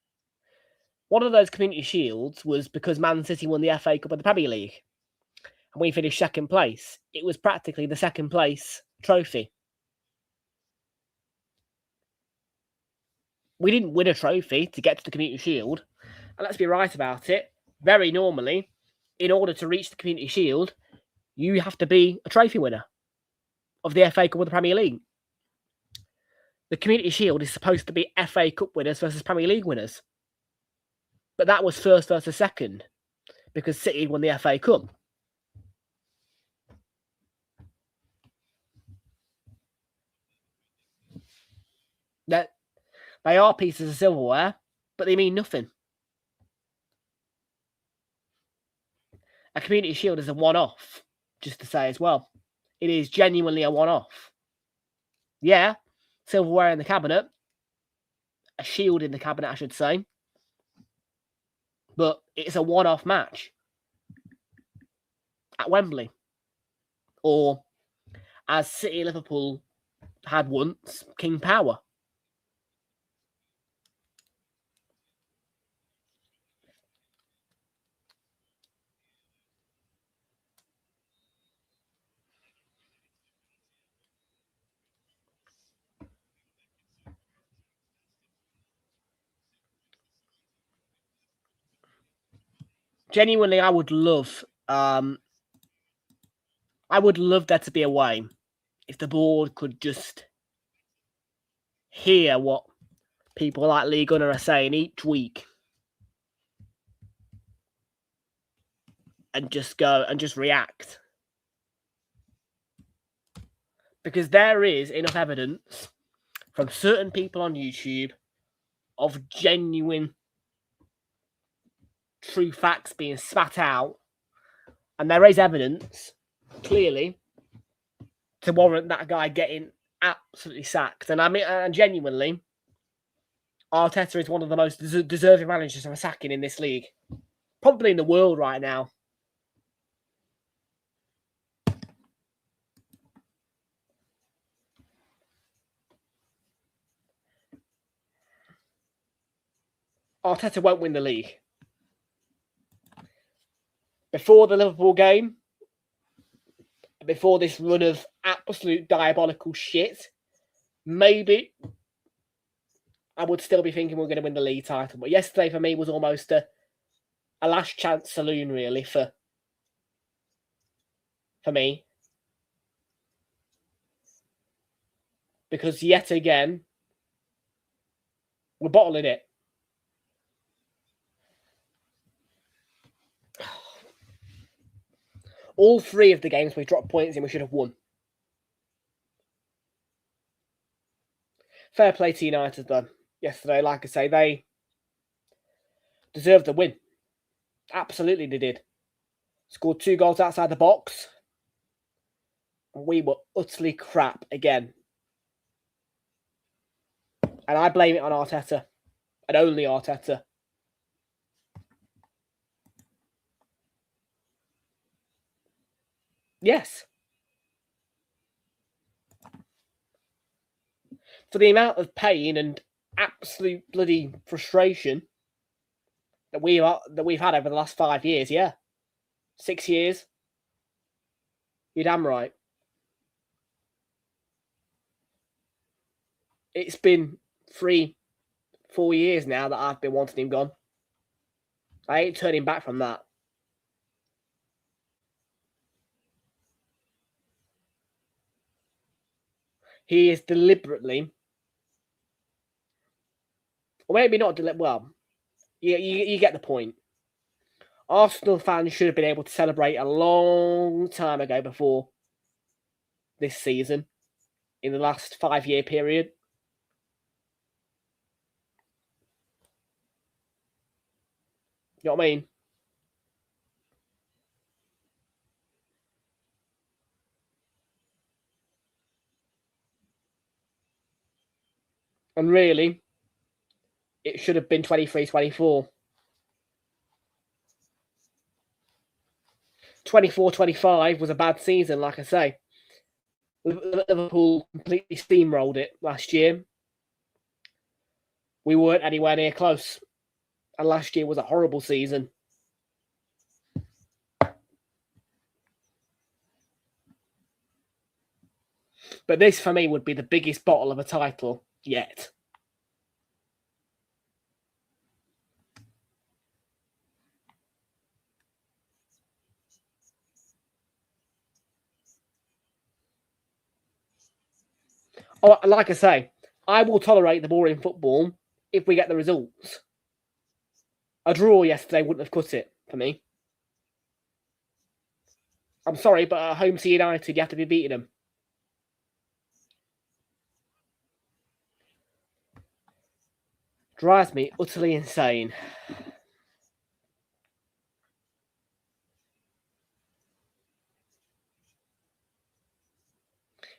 One of those Community Shields was because Man City won the FA Cup and the Premier League, and we finished second place. It was practically the second place trophy. We didn't win a trophy to get to the Community Shield, and let's be right about it. Very normally, in order to reach the Community Shield, you have to be a trophy winner of the FA Cup or the Premier League. The Community Shield is supposed to be FA Cup winners versus Premier League winners. But that was first versus second, because City won the FA Cup. That they are pieces of silverware, but they mean nothing. A Community Shield is a one-off, just to say as well. It is genuinely a one-off. Yeah, silverware in the cabinet. A shield in the cabinet, I should say. But it's a one-off match at Wembley. Or, as City Liverpool had once, King Power. Genuinely, I would love there to be a way if the board could just hear what people like Lee Gunner are saying each week and just go and just react. Because there is enough evidence from certain people on YouTube of genuine true facts being spat out, and there is evidence clearly to warrant that guy getting absolutely sacked. And I mean, and genuinely, Arteta is one of the most deserving managers of a sacking in this league, probably in the world right now. Arteta won't win the league. Before the Liverpool game, before this run of absolute diabolical shit, maybe I would still be thinking we're going to win the league title. But yesterday for me was almost a a last chance saloon, really, for me. Because yet again, we're bottling it. All 3 of the games we dropped points in, we should have won. Fair play to United, though. Yesterday, like I say, they deserved the win. Absolutely, they did. Scored 2 goals outside the box. And we were utterly crap again. And I blame it on Arteta. And only Arteta. Yes. For the amount of pain and absolute bloody frustration that we've had over the last 5 years, yeah. 6 years. You're damn right. It's been 3-4 years now that I've been wanting him gone. I ain't turning back from that. He is deliberately, or maybe not deliberately, well, you get the point. Arsenal fans should have been able to celebrate a long time ago before this season, in the last 5-year period. You know what I mean? And really, it should have been 23-24. 24-25 was a bad season, like I say. Liverpool completely steamrolled it last year. We weren't anywhere near close. And last year was a horrible season. But this, for me, would be the biggest bottle of a title yet. Oh, like I say, I will tolerate the boring football if we get the results. A draw yesterday wouldn't have cut it for me. I'm sorry, but at home to United, you have to be beating them. Drives me utterly insane.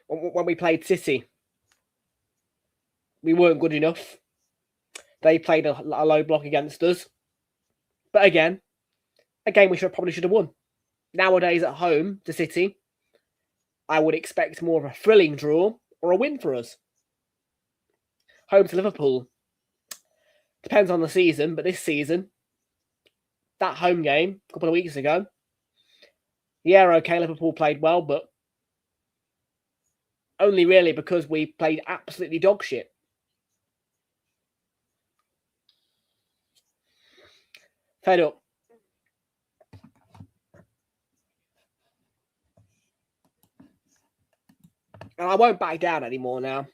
When we played City, we weren't good enough. They played a low block against us. But again, a game we probably should have won. Nowadays at home to City, I would expect more of a thrilling draw or a win for us. Home to Liverpool. Depends on the season, but this season, that home game a couple of weeks ago, yeah, okay, Liverpool played well, but only really because we played absolutely dog shit. Fed up. And I won't back down anymore now.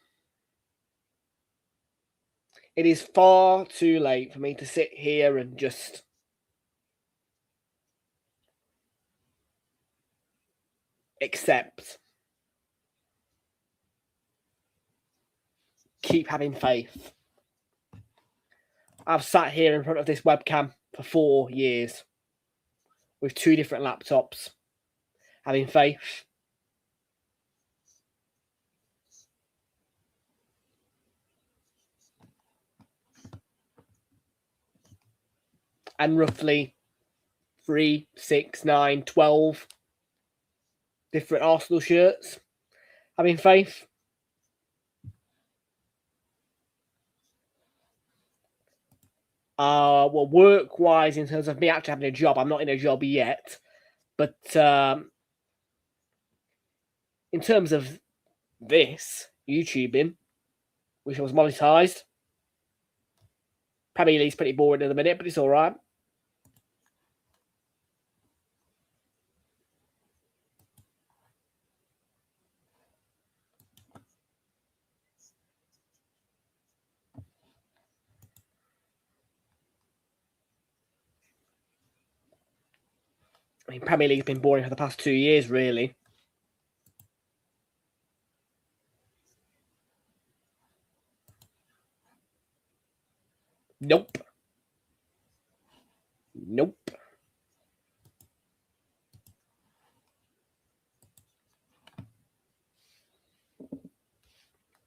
It is far too late for me to sit here and just accept. Keep having faith. I've sat here in front of this webcam for 4 years with 2 different laptops, having faith. And roughly 3, 6, 9, 12 different Arsenal shirts, having faith. Well, work-wise, in terms of me actually having a job, I'm not in a job yet. But in terms of this, YouTubing, which was monetized, Premier League's pretty boring in a minute, but it's all right. I mean, Premier League has been boring for the past 2 years, really. Nope. Nope.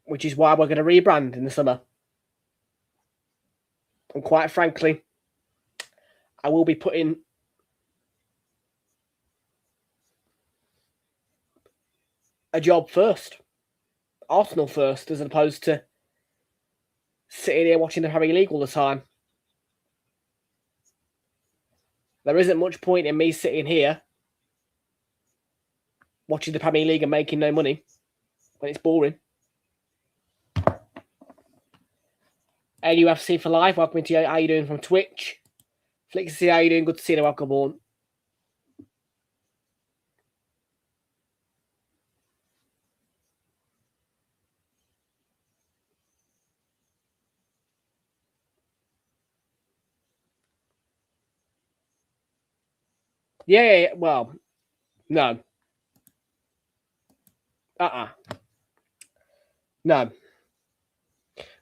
Which is why we're going to rebrand in the summer. And quite frankly, I will be putting a job first. Arsenal first, as opposed to sitting here watching the Premier League all the time. There isn't much point in me sitting here watching the Premier League and making no money when it's boring. UFC for life, welcome to you. How you doing from Twitch? Flix, how you doing? Good to see you. Welcome on. Yeah. Well, no. No.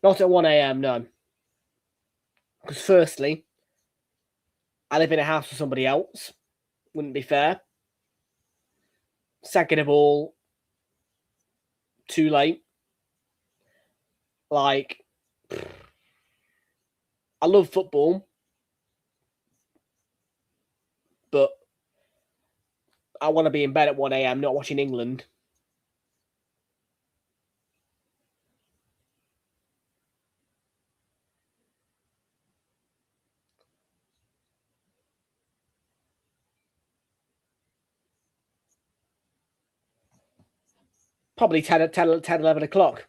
Not at 1 a.m, no. Because firstly, I live in a house with somebody else. Wouldn't be fair. Second of all, too late. Like, I love football, but I want to be in bed at 1 a.m, not watching England. Probably 10, 11 o'clock.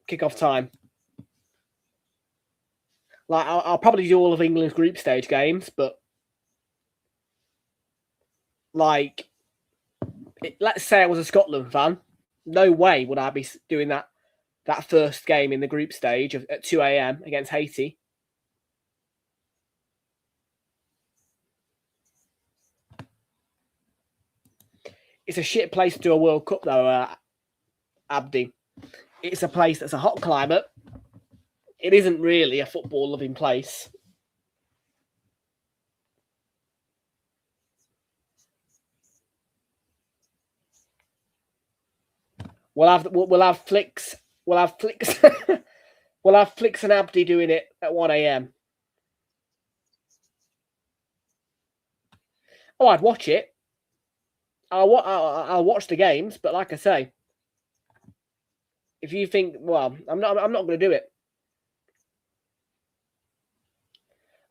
Kick-off time. Like, I'll probably do all of England's group stage games, but like, let's say I was a Scotland fan. No way would I be doing that first game in the group stage at 2 a.m. against Haiti. It's a shit place to do a World Cup, though, Abdi. It's a place that's a hot climate. It isn't really a football-loving place. We'll have Flix. We'll have Flix. We'll have Flix and Abdi doing it at 1 a.m. Oh, I'd watch it. I'll watch the games, but like I say, if you think, well, I'm not going to do it.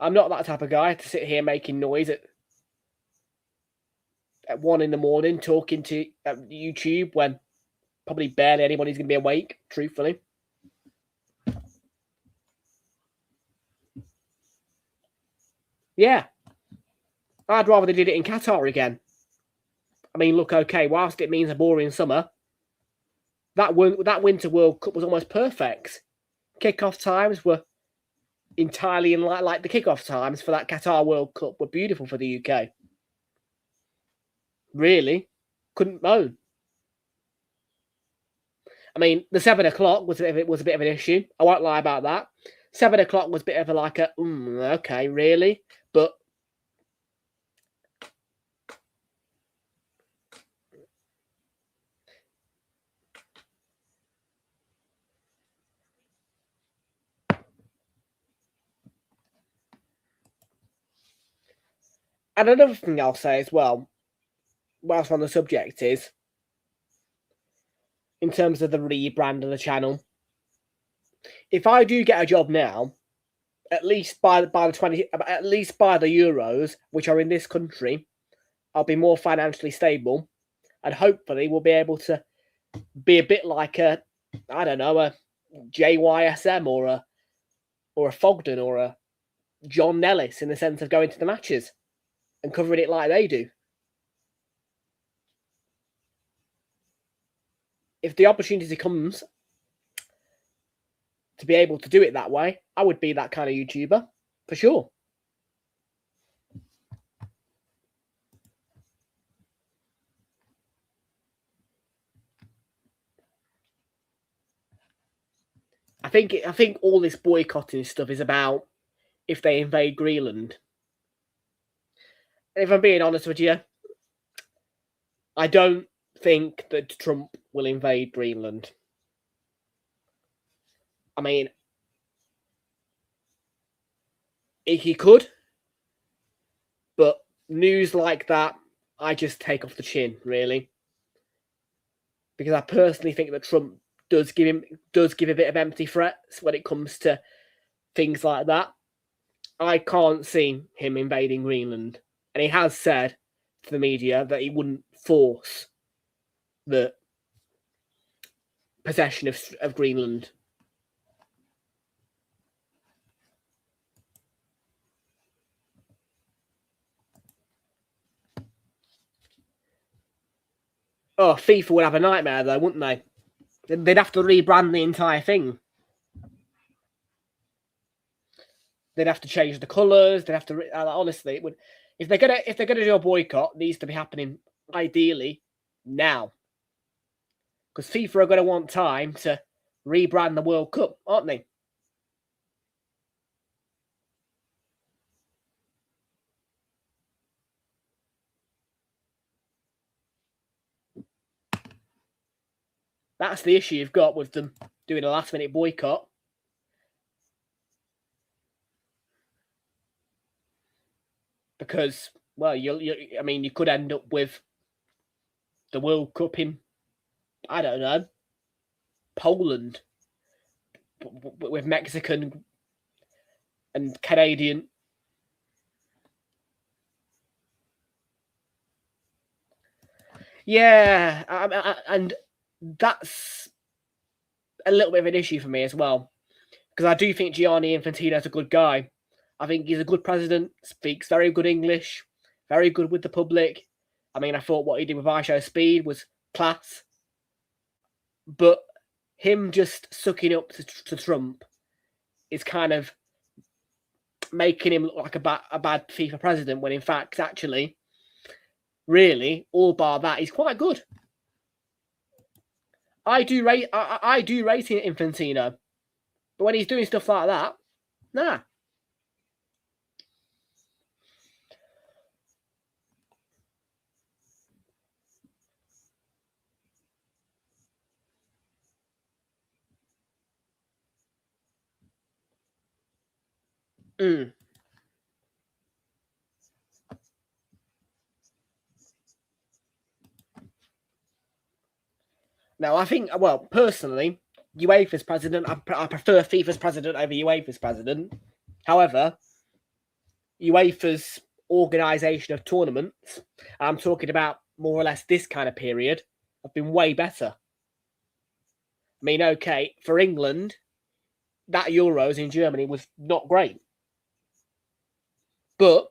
I'm not that type of guy to sit here making noise at 1 in the morning talking to YouTube when probably barely anybody's going to be awake, truthfully. Yeah. I'd rather they did it in Qatar again. I mean, look, okay, whilst it means a boring summer, that Winter World Cup was almost perfect. Kickoff times were entirely in like the kickoff times for that Qatar World Cup were beautiful for the UK. Really, couldn't moan. I mean, the 7 o'clock was a bit of an issue. I won't lie about that. 7 o'clock was a bit of okay, really, but and another thing I'll say as well, whilst on the subject, is in terms of the rebrand of the channel, if I do get a job now, at least by the Euros, which are in this country, I'll be more financially stable, and hopefully we'll be able to be a bit like a JYSM or a Fogden or a John Nellis in the sense of going to the matches and covering it like they do. If the opportunity comes to be able to do it that way, I would be that kind of YouTuber, for sure. think all this boycotting stuff is about if they invade Greenland. And if I'm being honest with you, I don't think that Trump will invade Greenland. I mean, he could, but news like that, I just take off the chin, really, because I personally think that Trump does give a bit of empty threats when it comes to things like that. I can't see him invading Greenland, and he has said to the media that he wouldn't force the possession of Greenland. Oh, FIFA would have a nightmare though, wouldn't they? They'd have to rebrand the entire thing. They'd have to change the colours. They'd have to honestly, it would. If they're gonna do a boycott, it needs to be happening ideally now, because FIFA are going to want time to rebrand the World Cup, aren't they? That's the issue you've got with them doing a last-minute boycott. Because, well, you could end up with the World Cup in, I don't know, Poland, with Mexican and Canadian. Yeah, and that's a little bit of an issue for me as well, because I do think Gianni Infantino's a good guy. I think he's a good president, speaks very good English, very good with the public. I mean, I thought what he did with IShowSpeed was class. But him just sucking up to Trump is kind of making him look like a bad FIFA president, when in fact, actually, really, all bar that, he's quite good. I do rate Infantino, but when he's doing stuff like that, nah. Now, I think, well, personally, UEFA's president, I prefer FIFA's president over UEFA's president. However, UEFA's organisation of tournaments, I'm talking about more or less this kind of period, have been way better. I mean, okay, for England, that Euros in Germany was not great. But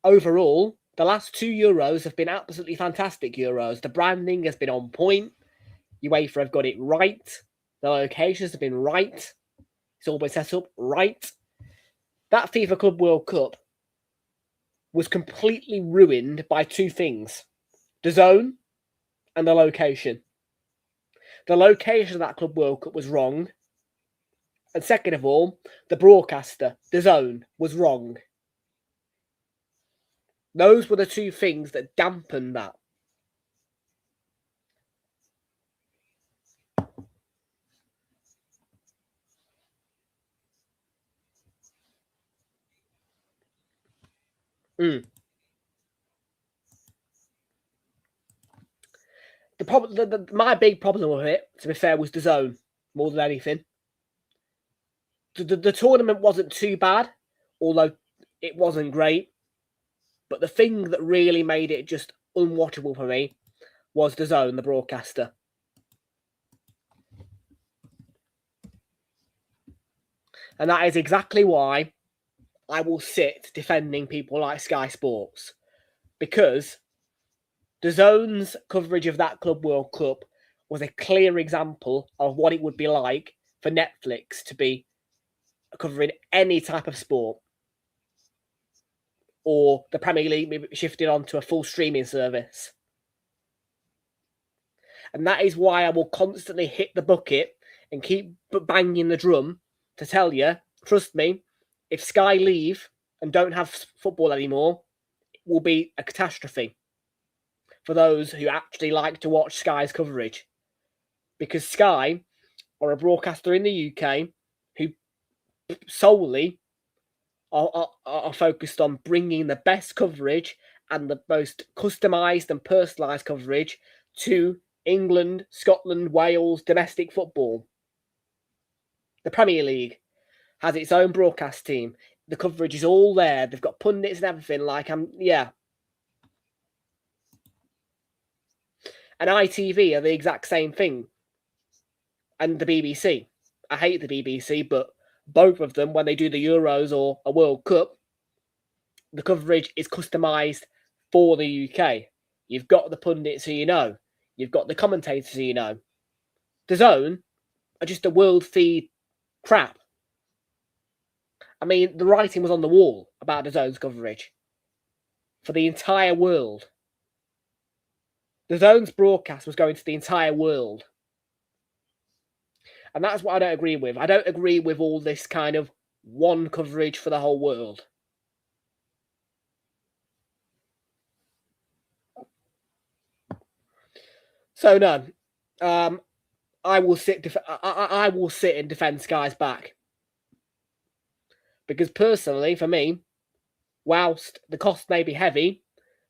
overall, the last two Euros have been absolutely fantastic Euros. The branding has been on point. UEFA have got it right. The locations have been right. It's all been set up right. That FIFA Club World Cup was completely ruined by two things: the zone and the location. The location of that Club World Cup was wrong. And second of all, the broadcaster, the zone, was wrong. Those were the two things that dampened that. The problem, my big problem with it, to be fair, was the zone more than anything. The tournament wasn't too bad, although it wasn't great. But the thing that really made it just unwatchable for me was the zone, the broadcaster. And that is exactly why I will sit defending people like Sky Sports, because the zone's coverage of that Club World Cup was a clear example of what it would be like for Netflix to be covering any type of sport, or the Premier League shifting onto a full streaming service. And that is why I will constantly hit the bucket and keep banging the drum to tell you, trust me, if Sky leave and don't have football anymore, it will be a catastrophe for those who actually like to watch Sky's coverage. Because Sky are a broadcaster in the UK who solely are focused on bringing the best coverage and the most customised and personalised coverage to England, Scotland, Wales, domestic football. The Premier League has its own broadcast team. The coverage is all there. They've got pundits and everything. And ITV are the exact same thing. And the BBC. I hate the BBC, but both of them, when they do the Euros or a World Cup, the coverage is customised for the UK. You've got the pundits who you know. You've got the commentators who you know. The Zone are just a world feed crap. I mean, the writing was on the wall about the Zone's coverage for the entire world. The Zone's broadcast was going to the entire world. And that's what I don't agree with. I don't agree with all this kind of one coverage for the whole world. So no, I will sit and defend Sky's back, because personally, for me, whilst the cost may be heavy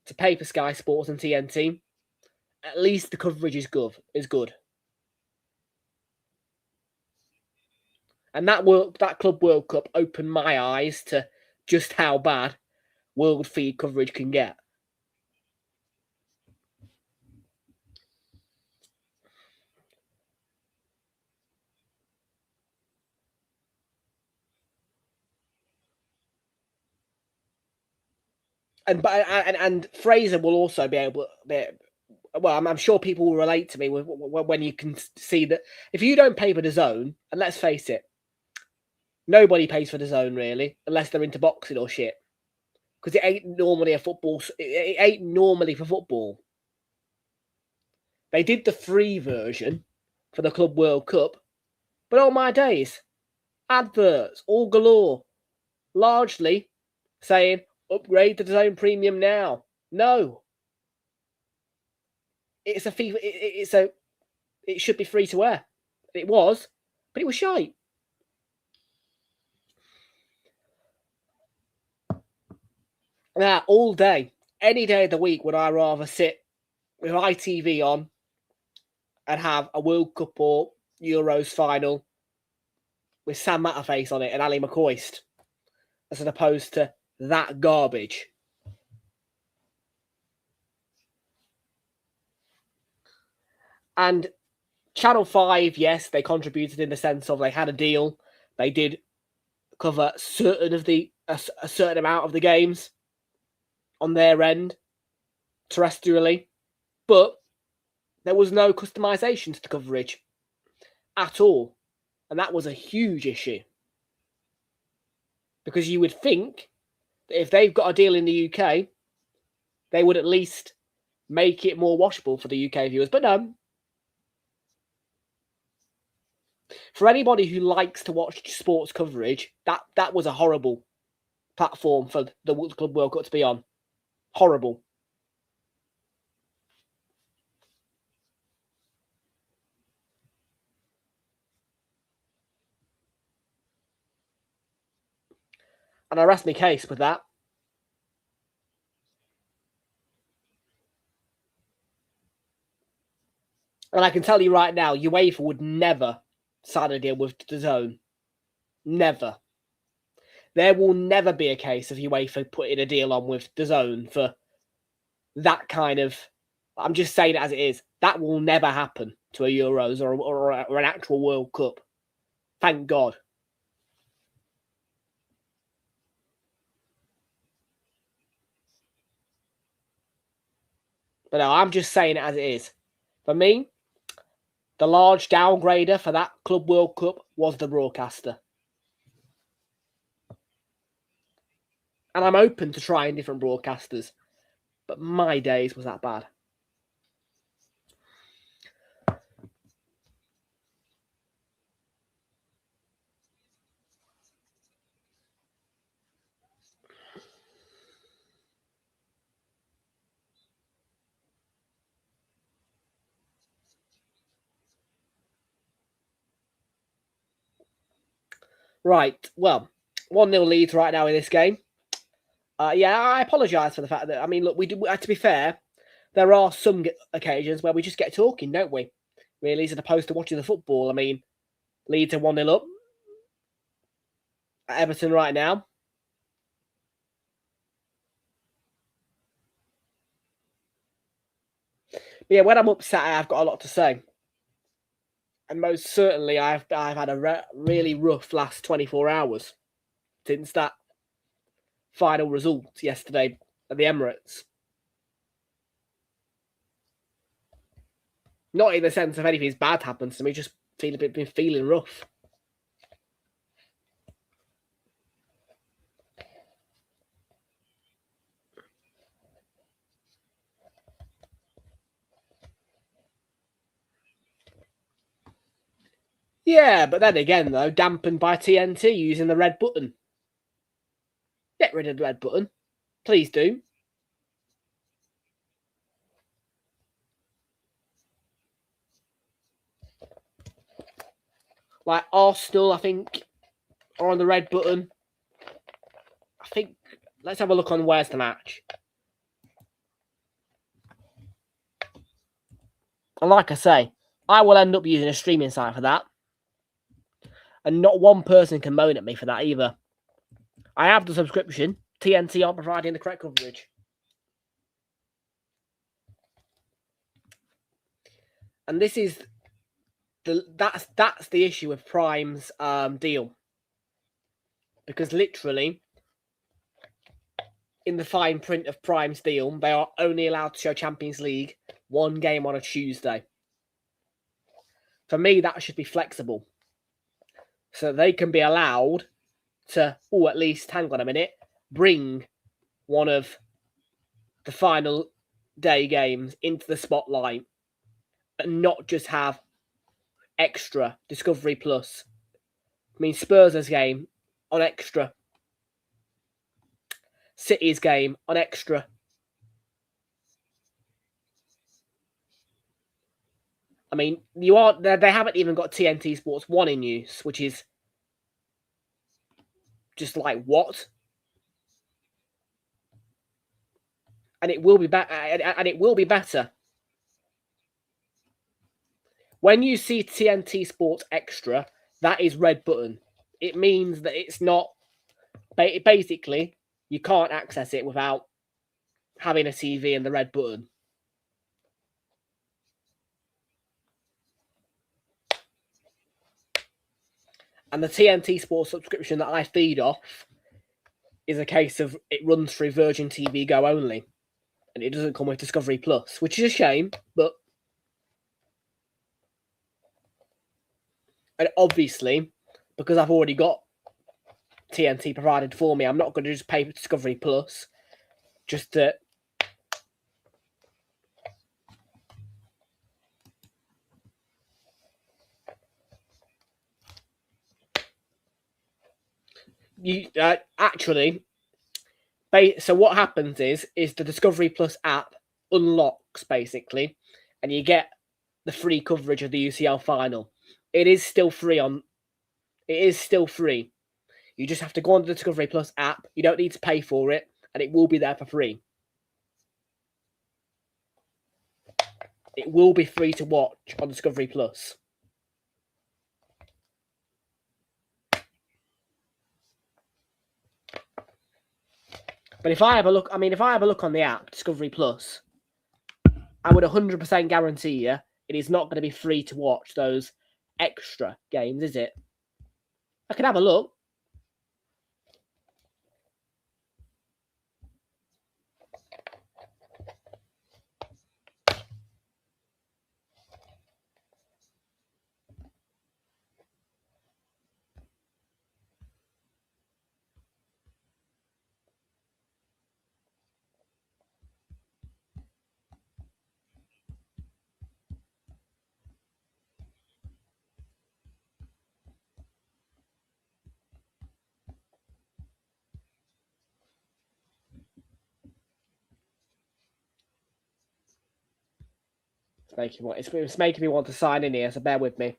to pay for Sky Sports and TNT, at least the coverage is good. And that Club World Cup opened my eyes to just how bad world feed coverage can get. And Fraser will also be able. Well, I'm sure people will relate to me when you can see that if you don't pay for the Zone, and let's face it, nobody pays for the Zone really, unless they're into boxing or shit, because it ain't normally It ain't normally for football. They did the free version for the Club World Cup, but oh my days, adverts all galore, largely saying upgrade to the Zone Premium now. No. It's a FIFA. It should be free to air. It was, but it was shite. Now, all day, any day of the week, would I rather sit with ITV on and have a World Cup or Euros final with Sam Matterface on it and Ali McCoist, as opposed to that garbage. And Channel 5, yes, they contributed in the sense of they had a deal. They did cover a certain amount of the games on their end, terrestrially. But there was no customization to the coverage at all. And that was a huge issue. Because you would think that if they've got a deal in the UK, they would at least make it more watchable for the UK viewers. But no. For anybody who likes to watch sports coverage, that was a horrible platform for the Club World Cup to be on. Horrible. And I rest my case with that. And I can tell you right now, UEFA would never sign a deal with the Zone. Never. There will never be a case of UEFA putting a deal on with the Zone for that kind of... I'm just saying it as it is. That will never happen to a Euros or an actual World Cup. Thank God. But no, I'm just saying it as it is. For me, the large downgrader for that Club World Cup was the broadcaster. And I'm open to trying different broadcasters. But my days was that bad. Right, well, 1-0 Leeds right now in this game. Yeah, I apologise for the fact that, I mean, look, to be fair, there are some occasions where we just get talking, don't we? Really, as opposed to watching the football. I mean, Leeds are 1-0 up at Everton right now. But yeah, when I'm upset, I've got a lot to say. And most certainly, I've had a really rough last 24 hours since that final result yesterday at the Emirates. Not in the sense of anything bad happens to me, just been feeling rough. Yeah, but then again, though, dampened by TNT using the red button. Get rid of the red button. Please do. Like Arsenal, I think, are on the red button. I think, let's have a look on where's the match. And like I say, I will end up using a streaming site for that. And not one person can moan at me for that either. I have the subscription. TNT aren't providing the correct coverage. And this is that's the issue with Prime's deal. Because literally, in the fine print of Prime's deal, they are only allowed to show Champions League one game on a Tuesday. For me, that should be flexible. So they can be allowed to, at least, hang on a minute, bring one of the final day games into the spotlight and not just have extra Discovery Plus. I mean, Spurs' game on extra. City's game on extra. I mean, they haven't even got TNT Sports 1 in use, which is just like, what? And it will be better. When you see TNT Sports Extra, that is red button. It means that it's not... Basically, you can't access it without having a TV and the red button. And the TNT Sports subscription that I feed off is a case of it runs through Virgin TV Go only. And it doesn't come with Discovery Plus, which is a shame, but... And obviously, because I've already got TNT provided for me, I'm not going to just pay for Discovery Plus just to... So what happens is the Discovery Plus app unlocks, basically, and you get the free coverage of the UCL final. It is still free. You just have to go on the Discovery Plus app. You don't need to pay for it, and it will be there for free. It will be free to watch on Discovery Plus. But if I have a look on the app, Discovery Plus, I would 100% guarantee you it is not going to be free to watch those extra games, is it? I can have a look. It's making me want to sign in here, so bear with me.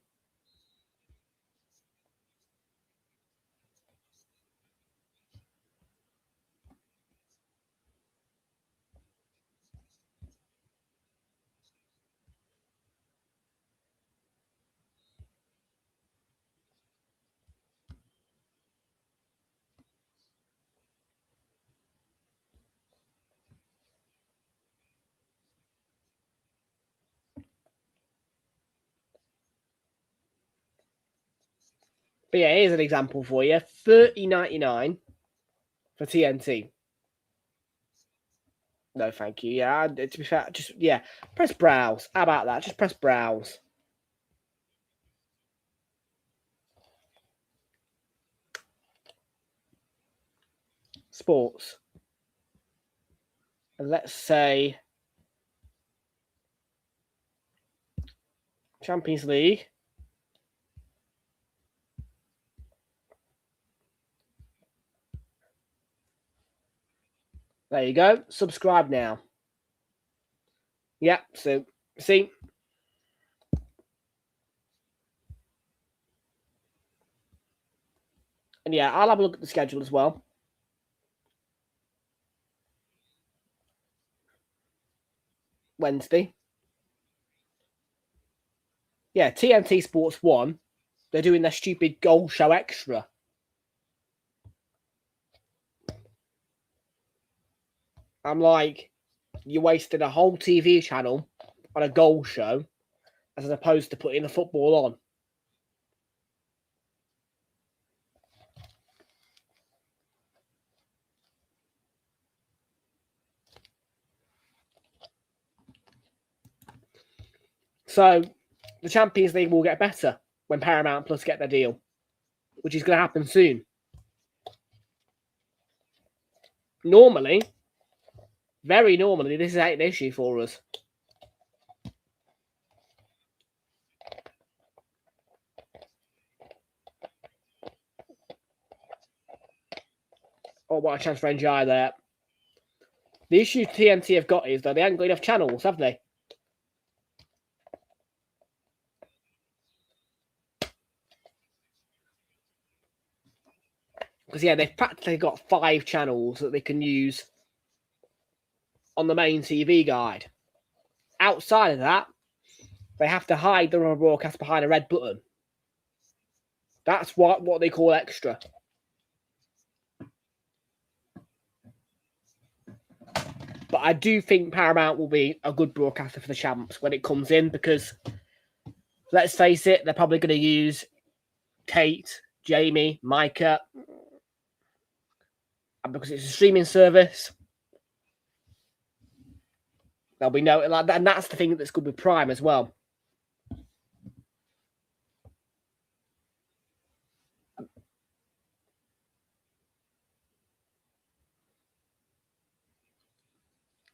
But yeah, here's an example for you. $30.99 for TNT. No, thank you. Yeah, to be fair, just, yeah, press browse. How about that? Just press browse. Sports. And let's say Champions League. There you go. Subscribe now. Yeah, so see. And yeah, I'll have a look at the schedule as well. Wednesday. Yeah, TNT Sports 1. They're doing their stupid goal show extra. I'm like, you wasted a whole TV channel on a goal show as opposed to putting the football on. So the Champions League will get better when Paramount Plus get their deal, which is going to happen soon. Normally, very normally, this is an issue for us. Oh, what a chance for NGI there. The issue TNT have got is, though, they haven't got enough channels, have they? Because, yeah, they've practically got 5 channels that they can use on the main TV guide. Outside of that, they have to hide the rubber broadcast behind a red button. That's what they call extra. But I do think Paramount will be a good broadcaster for the Champs when it comes in, because let's face it, they're probably going to use Tate, Jamie, Micah, and because it's a streaming service, there'll be no like that, and that's the thing that's good with Prime as well.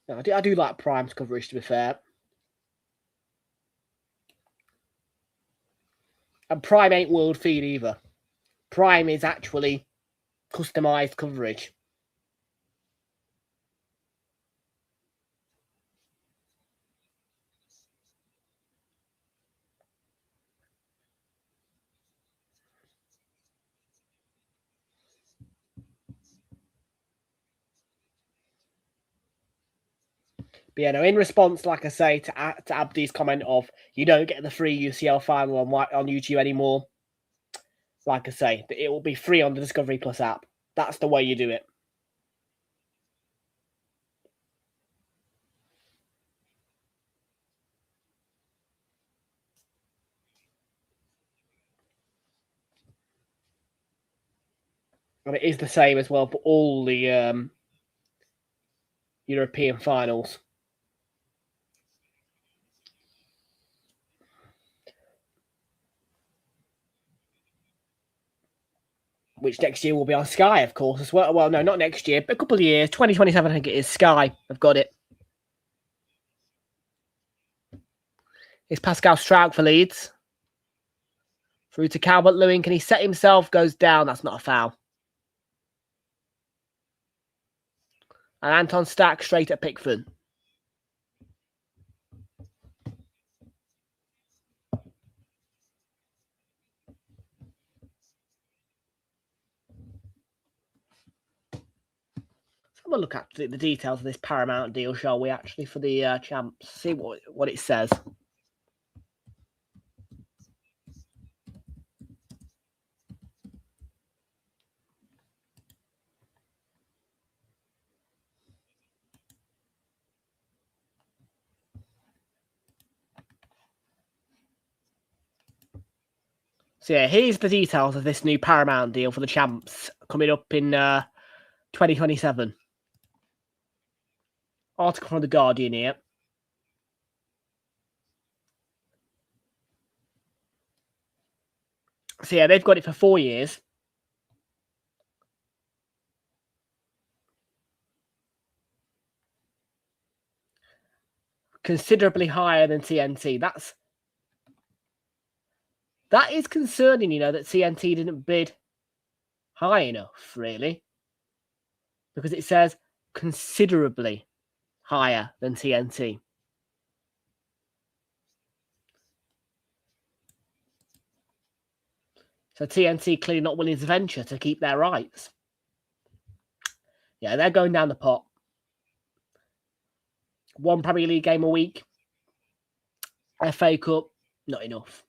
I do like Prime's coverage, to be fair. And Prime ain't world feed either. Prime is actually customized coverage. But yeah, no, in response, like I say, to Abdi's comment of you don't get the free UCL final on YouTube anymore, like I say, it will be free on the Discovery Plus app. That's the way you do it. And it is the same as well for all the European finals. Which next year will be on Sky, of course, as well. Well, no, not next year, but a couple of years. 2027, I think it is. Sky. I've got it. It's Pascal Struijk for Leeds. Through to Calvert-Lewin. Can he set himself? Goes down. That's not a foul. And Anton Stack straight at Pickford. Have a look at the details of this Paramount deal, shall we, actually, for the Champs. See what it says. So yeah, here's the details of this new Paramount deal for the champs coming up in 2027. Article from The Guardian here. So yeah, they've got it for 4 years. Considerably higher than TNT. That is concerning, you know, that TNT didn't bid high enough, really. Because it says considerably higher than TNT. So TNT clearly not willing to venture to keep their rights. Yeah, they're going down the pot. 1 Premier League game a week. FA Cup, not enough.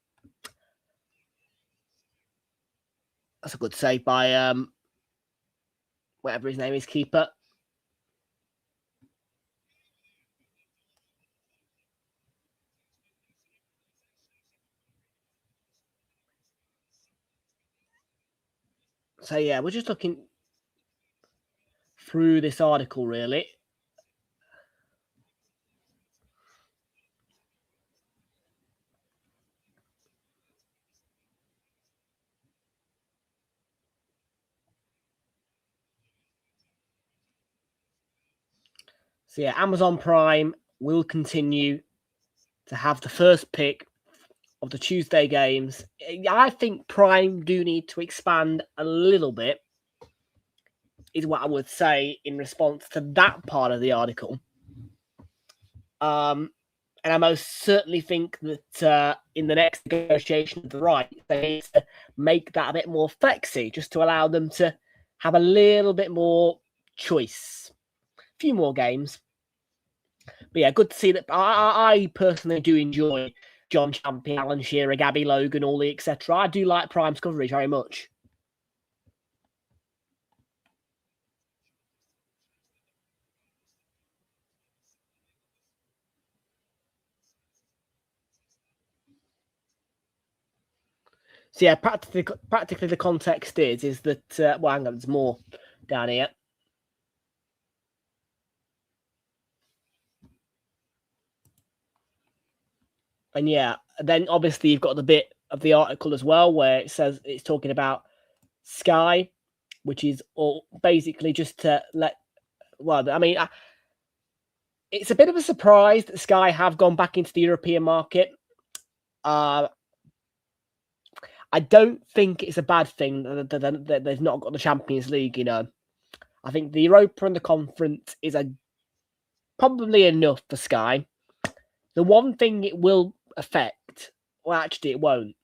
That's a good save by whatever his name is, keeper. So yeah, we're just looking through this article, really. So yeah, Amazon Prime will continue to have the first pick of the Tuesday games. I think Prime do need to expand a little bit, is what I would say in response to that part of the article. And I most certainly think that in the next negotiation of the rights, they need to make that a bit more flexy, just to allow them to have a little bit more choice. A few more games. But yeah, good to see that. I personally do enjoy John Champion, Alan Shearer, Gabby Logan, all the etc. I do like Prime's coverage very much. So yeah, practically the context is that well, hang on, there's more down here. And yeah, then obviously you've got the bit of the article as well where it says it's talking about Sky, which is all basically just to let. Well, I mean, it's a bit of a surprise that Sky have gone back into the European market. I don't think it's a bad thing that they've not got the Champions League, you know. I think the Europa and the Conference is probably enough for Sky. The one thing it will affect, well, actually it won't,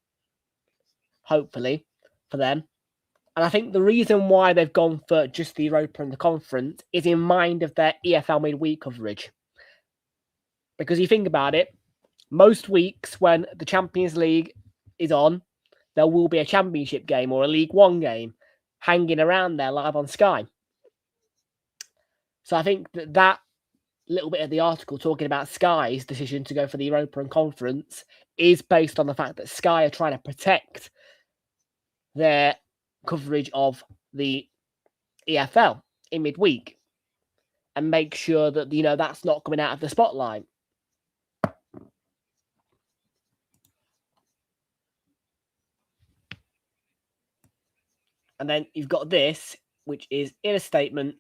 hopefully, for them. And I think the reason why they've gone for just the Europa and the Conference is in mind of their EFL midweek coverage. Because you think about it, most weeks when the Champions League is on, there will be a Championship game or a League One game hanging around there live on Sky. So I think that little bit of the article talking about Sky's decision to go for the Europa and Conference is based on the fact that Sky are trying to protect their coverage of the EFL in midweek and make sure that, you know, that's not coming out of the spotlight. And then you've got this, which is in a statement.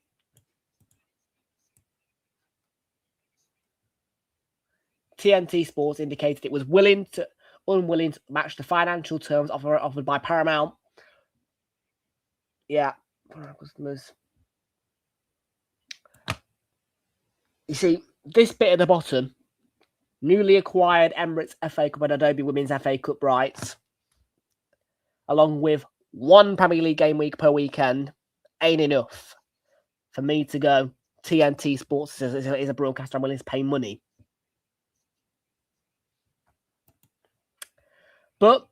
TNT Sports indicated it was unwilling to match the financial terms offered by Paramount. Yeah, customers. You see, this bit at the bottom, newly acquired Emirates FA Cup and Adobe Women's FA Cup rights, along with 1 Premier League game week per weekend, ain't enough for me to go. TNT Sports is a broadcaster I'm willing to pay money. But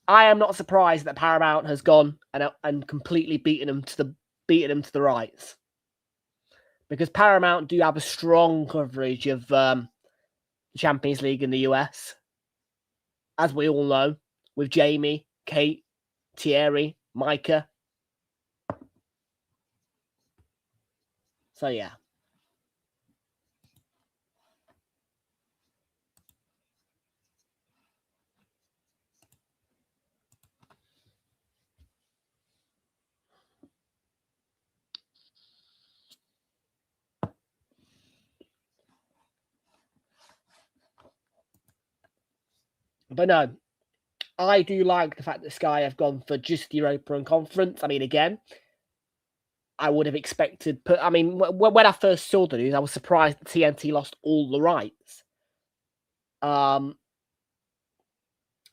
I am not surprised that Paramount has gone and completely beaten them to the rights, because Paramount do have a strong coverage of the Champions League in the US, as we all know, with Jamie Kate, Thierry, Micah. So, yeah. But no, I do like the fact that Sky have gone for just the Europa and Conference. I mean, again, I would have expected. I mean, when I first saw the news, I was surprised that TNT lost all the rights. But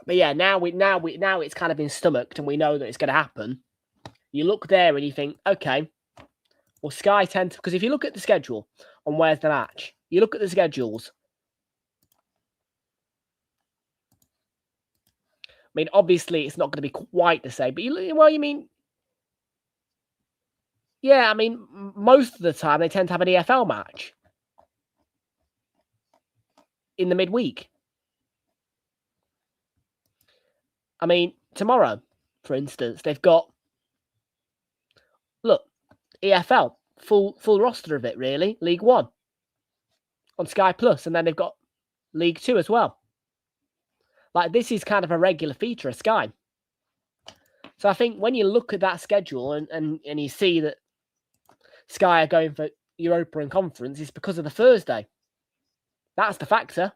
yeah, now it's kind of been stomached, and we know that it's going to happen. You look there and you think, okay, well, Sky tend to, because if you look at the schedule on where's the match, you look at the schedules. I mean, obviously, it's not going to be quite the same, but you mean, yeah, I mean, most of the time they tend to have an EFL match in the midweek. I mean, tomorrow, for instance, they've got, look, EFL, full roster of it, really, League One on Sky Plus, and then they've got League Two as well. Like, this is kind of a regular feature of Sky. So I think when you look at that schedule and you see that Sky are going for Europa and Conference, it's because of the Thursday. That's the factor.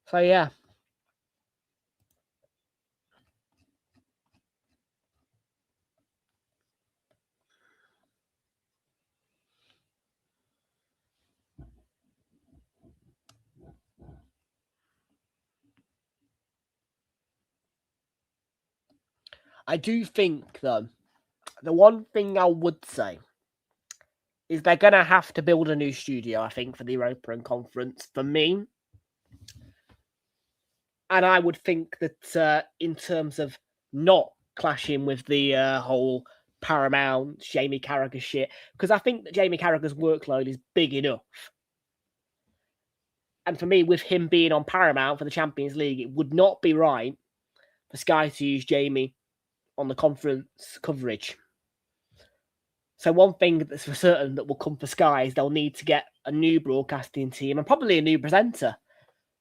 So, yeah. I do think, though, the one thing I would say is they're going to have to build a new studio, I think, for the Europa and Conference, for me. And I would think that in terms of not clashing with the whole Paramount, Jamie Carragher shit, because I think that Jamie Carragher's workload is big enough. And for me, with him being on Paramount for the Champions League, it would not be right for Sky to use Jamie on the conference coverage. So one thing that's for certain that will come for Sky is they'll need to get a new broadcasting team and probably a new presenter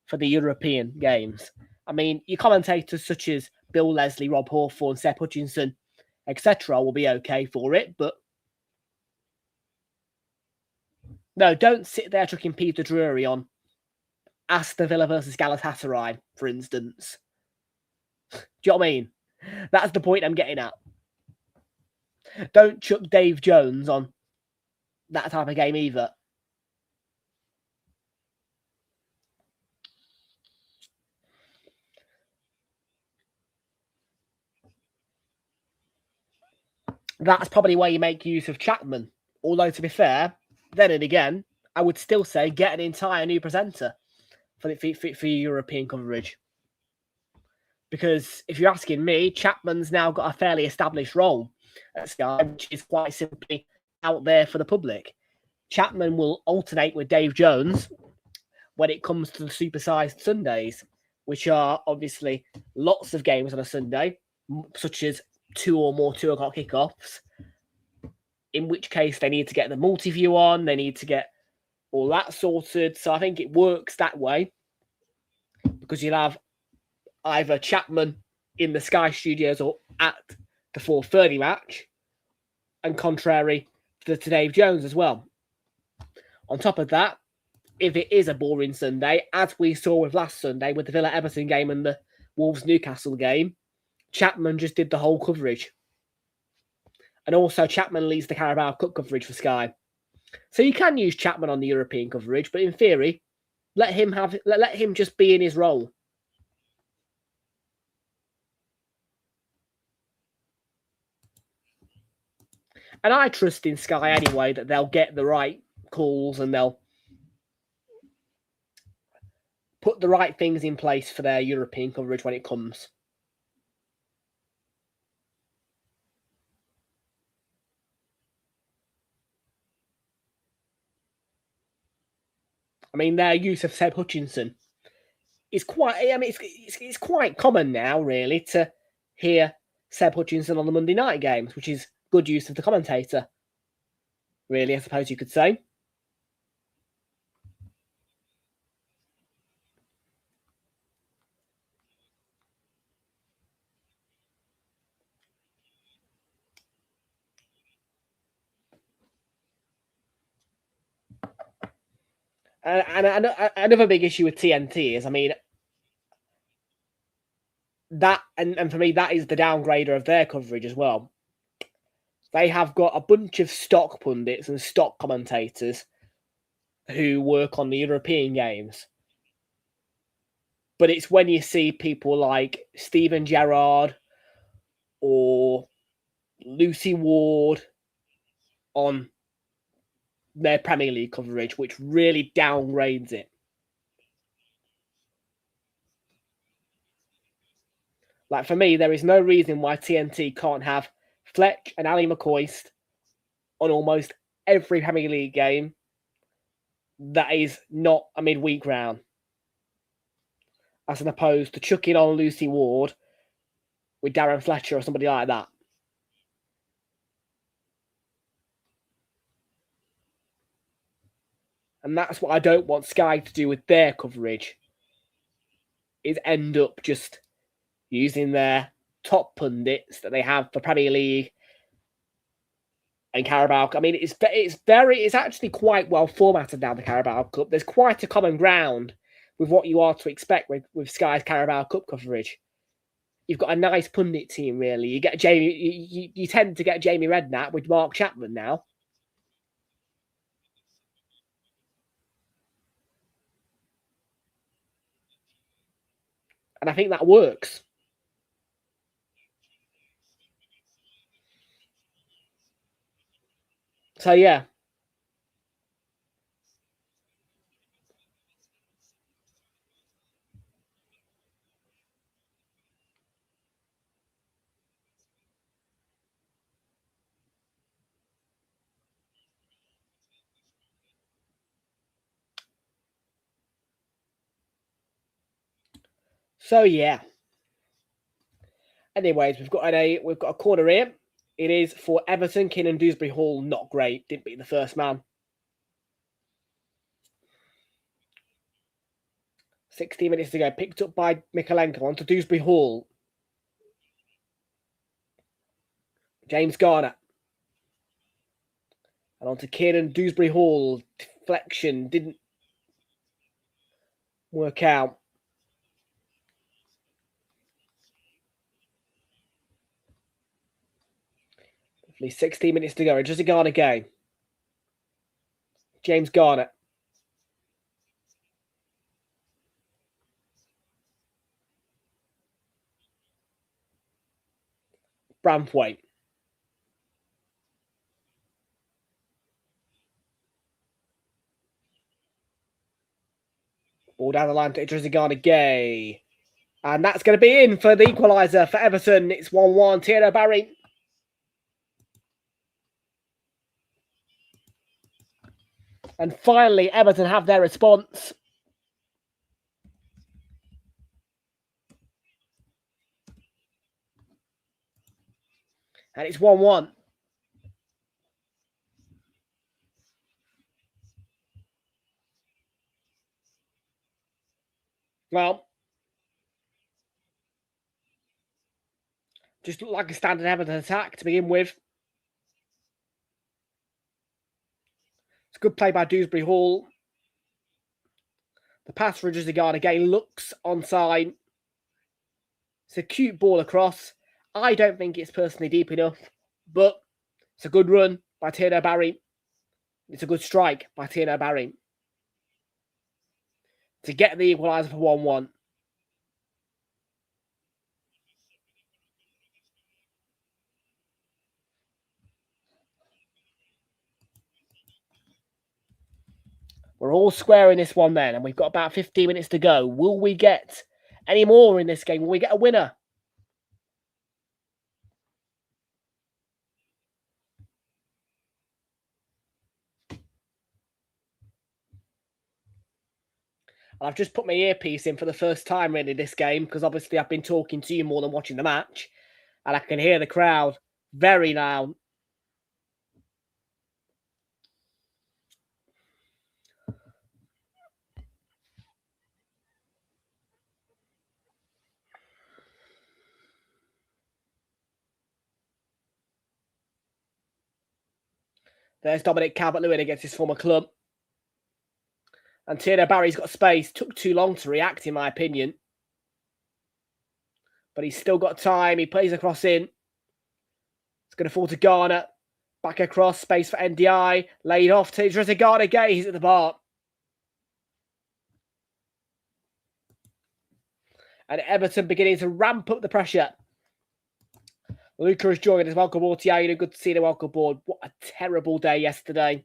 for the European games. I mean, your commentators such as Bill Leslie, Rob Hawthorne, Seb Hutchinson, etc. will be okay for it, but no, don't sit there chucking Peter Drury on Aston Villa versus Galatasaray, for instance. Do you know what I mean? That's the point I'm getting at. Don't chuck Dave Jones on that type of game either. That's probably where you make use of Chapman. Although, to be fair, then and again, I would still say get an entire new presenter for European coverage. Because if you're asking me, Chapman's now got a fairly established role at Sky, which is quite simply out there for the public. Chapman will alternate with Dave Jones when it comes to the supersized Sundays, which are obviously lots of games on a Sunday, such as 2 or more 2 o'clock kickoffs, in which case they need to get the multi-view on, they need to get all that sorted. So I think it works that way because you'll have either Chapman in the Sky Studios or at the 4:30 match, and contrary to Dave Jones as well. On top of that, if it is a boring Sunday, as we saw with last Sunday with the Villa Everton game and the Wolves Newcastle game, Chapman just did the whole coverage. And also Chapman leads the Carabao Cup coverage for Sky. So you can use Chapman on the European coverage, but in theory, let him just be in his role. And I trust in Sky anyway that they'll get the right calls and they'll put the right things in place for their European coverage when it comes. I mean, their use of Seb Hutchinson is quite. I mean, it's quite common now, really, to hear Seb Hutchinson on the Monday night games, which is good use of the commentator. Really, I suppose you could say. And another big issue with TNT is, I mean, that and for me, that is the downgrader of their coverage as well. They have got a bunch of stock pundits and stock commentators who work on the European games. But it's when you see people like Steven Gerrard or Lucy Ward on their Premier League coverage, which really downgrades it. Like, for me, there is no reason why TNT can't have Fletch and Ali McCoist on almost every Premier League game that is not a midweek round, as opposed to chucking on Lucy Ward with Darren Fletcher or somebody like that. And that's what I don't want Sky to do with their coverage, is end up just using their top pundits that they have for Premier League and Carabao. I mean, it's actually quite well formatted now, the Carabao Cup. There's quite a common ground with what you are to expect with Sky's Carabao Cup coverage. You've got a nice pundit team, really. You get you tend to get Jamie Redknapp with Mark Chapman now. And I think that works. So, yeah. So, yeah. Anyways, we've got a corner here. It is for Everton. Keenan Dewsbury Hall, not great. Didn't beat the first man. 16 minutes to go. Picked up by Mikalenko onto Dewsbury Hall. James Garner. And onto Kieran Dewsbury Hall. Deflection didn't work out. Roughly 16 minutes to go. Just a Garner game. James Garner. Branthwaite. Ball down the line to Idris Garner Gay. And that's going to be in for the equaliser for Everton. It's 1-1. Thierry Barry. And finally, Everton have their response. And it's 1-1. Well, just looked like a standard Everton attack to begin with. It's a good play by Dewsbury Hall. The pass for Idris Gay looks onside. It's a cute ball across. I don't think it's personally deep enough, but it's a good run by Thierry Barry. It's a good strike by Thierry Barry to get the equaliser for 1-1. We're all square in this one then, and we've got about 15 minutes to go. Will we get any more in this game? Will we get a winner? And I've just put my earpiece in for the first time really this game, because obviously I've been talking to you more than watching the match. And I can hear the crowd very loud. There's Dominic Calvert-Lewin against his former club. And Tierno Barry's got space. Took too long to react, in my opinion. But he's still got time. He plays across in. It's going to fall to Garner. Back across. Space for NDI. Laid off to Trezeguet Gay. He's at the bar. And Everton beginning to ramp up the pressure. Luca is joining us. Welcome aboard, Tiago. Good to see you. Welcome aboard. What a terrible day yesterday.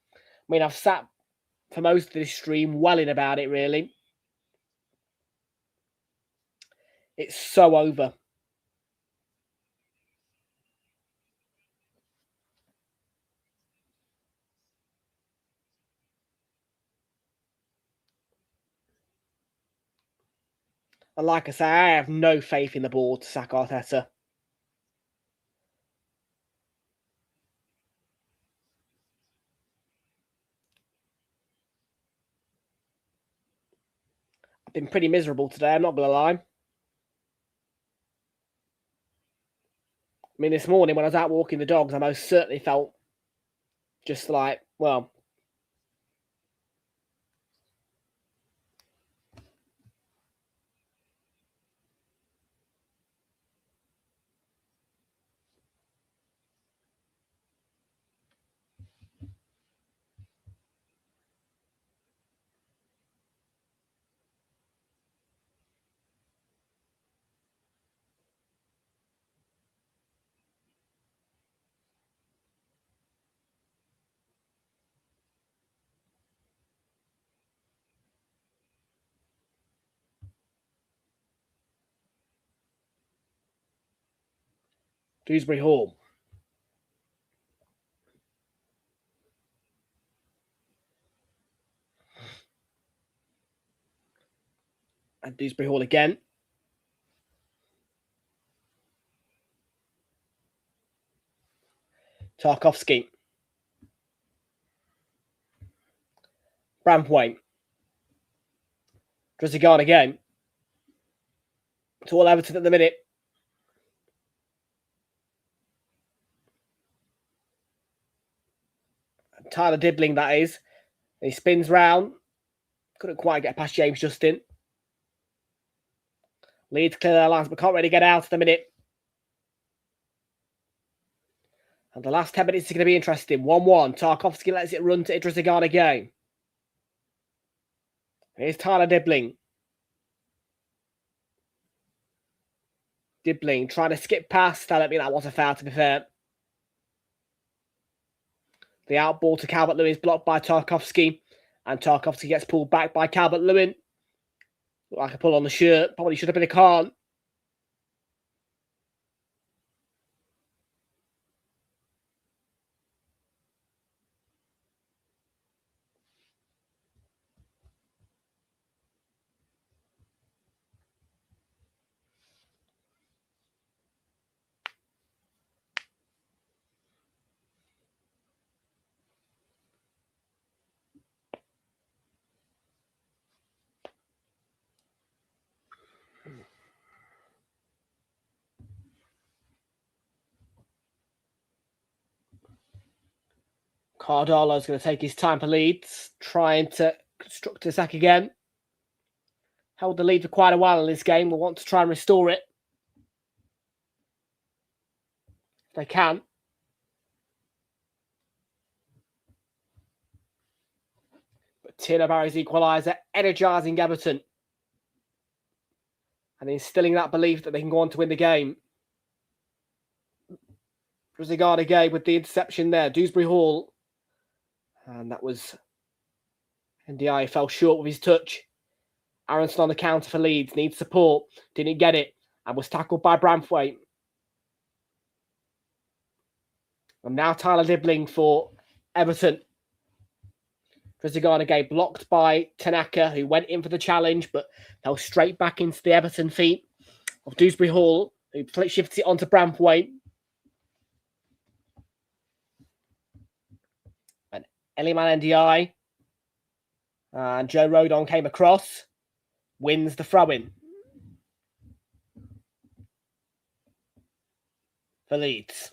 I mean, I've sat for most of this stream welling about it, really. It's so over. And like I say, I have no faith in the board to sack Arteta. I've been pretty miserable today, I'm not going to lie. I mean, this morning when I was out walking the dogs, I most certainly felt just like, well, Dewsbury Hall. And Dewsbury Hall again. Tarkowski. Braithwaite. Trezeguet again. It's all Everton at the minute. Tyler Dibbling, that is. He spins round. Couldn't quite get past James Justin. Leeds clear their lines, but can't really get out at the minute. And the last 10 minutes is going to be interesting. 1-1. Tarkowski lets it run to Trezeguet again. Here's Tyler Dibbling. Dibbling trying to skip past. I don't think that was a foul, to be fair. The out ball to Calvert-Lewin is blocked by Tarkowski. And Tarkowski gets pulled back by Calvert-Lewin. Look like a pull on the shirt. Probably should have been a card. Cardalo's going to take his time for Leeds, trying to construct a sack again. Held the lead for quite a while in this game. We'll want to try and restore it. If they can. But Tierno Barry's equaliser, energising Everton. And instilling that belief that they can go on to win the game. Trezeguet again with the interception there. Dewsbury Hall. And that was NDI fell short with his touch. Aronson on the counter for Leeds. Needs support. Didn't get it. And was tackled by Braithwaite. And now Tyler Dibbling for Everton. Trezeguet blocked by Tanaka, who went in for the challenge, but fell straight back into the Everton feet of Dewsbury Hall, who shifts it onto Braithwaite. And Eliman Ndiaye and Joe Rodon came across, wins the throw-in for Leeds.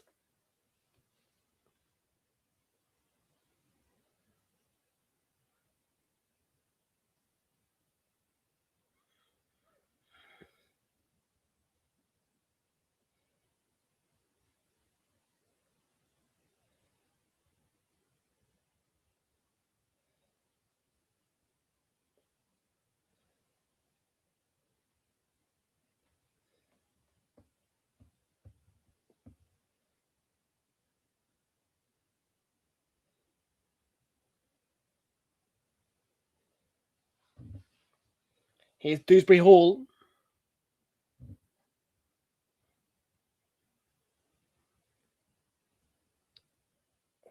Here's Dewsbury Hall.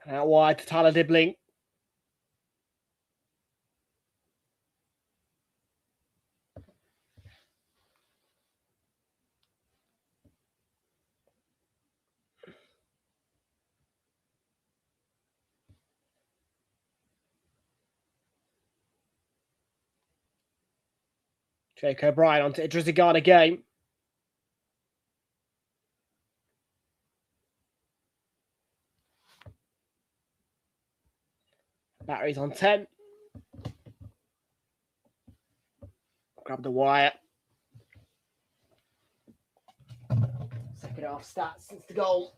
Out wide to Tyler Dibbling. Jake O'Brien onto Trezeguet again. Batteries on 10. Grab the wire. Second half stats since the goal.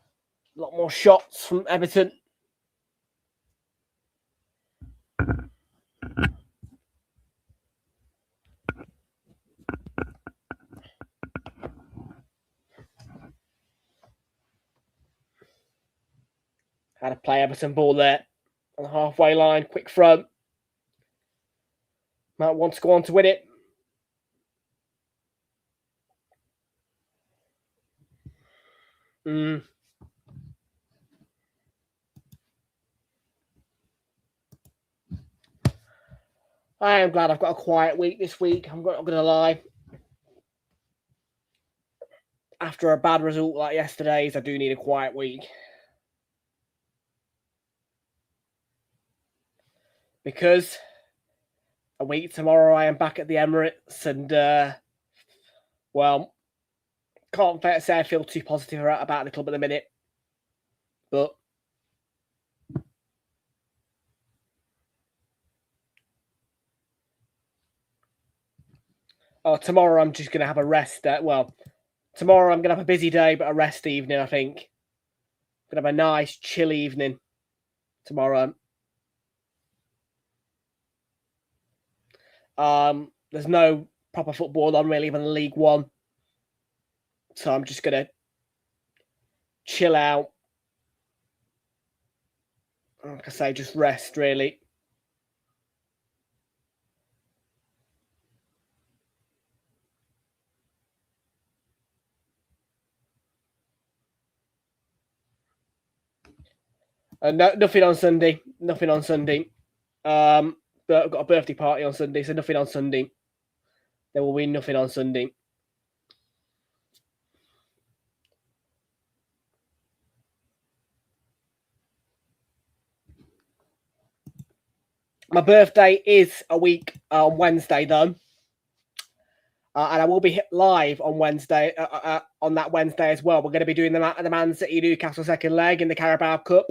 A lot more shots from Everton. Had to play Everton ball there on the halfway line. Quick throw. Might want to go on to win it. I am glad I've got a quiet week this week. I'm not going to lie. After a bad result like yesterday's, I do need a quiet week. Because a week tomorrow I am back at the Emirates and, well, can't say I feel too positive about the club at the minute. But tomorrow I'm just going to have a rest. Tomorrow I'm going to have a busy day, but a rest evening, I think. I'm going to have a nice, chill evening tomorrow. There's no proper football on really, even League One. So I'm just going to chill out. Like I say, just rest, really. Nothing on Sunday. Nothing on Sunday. But I've got a birthday party on Sunday, so nothing on Sunday. There will be nothing on Sunday. My birthday is a week on Wednesday, though. And I will be live on Wednesday, on that Wednesday as well. We're going to be doing the Man City Newcastle second leg in the Carabao Cup.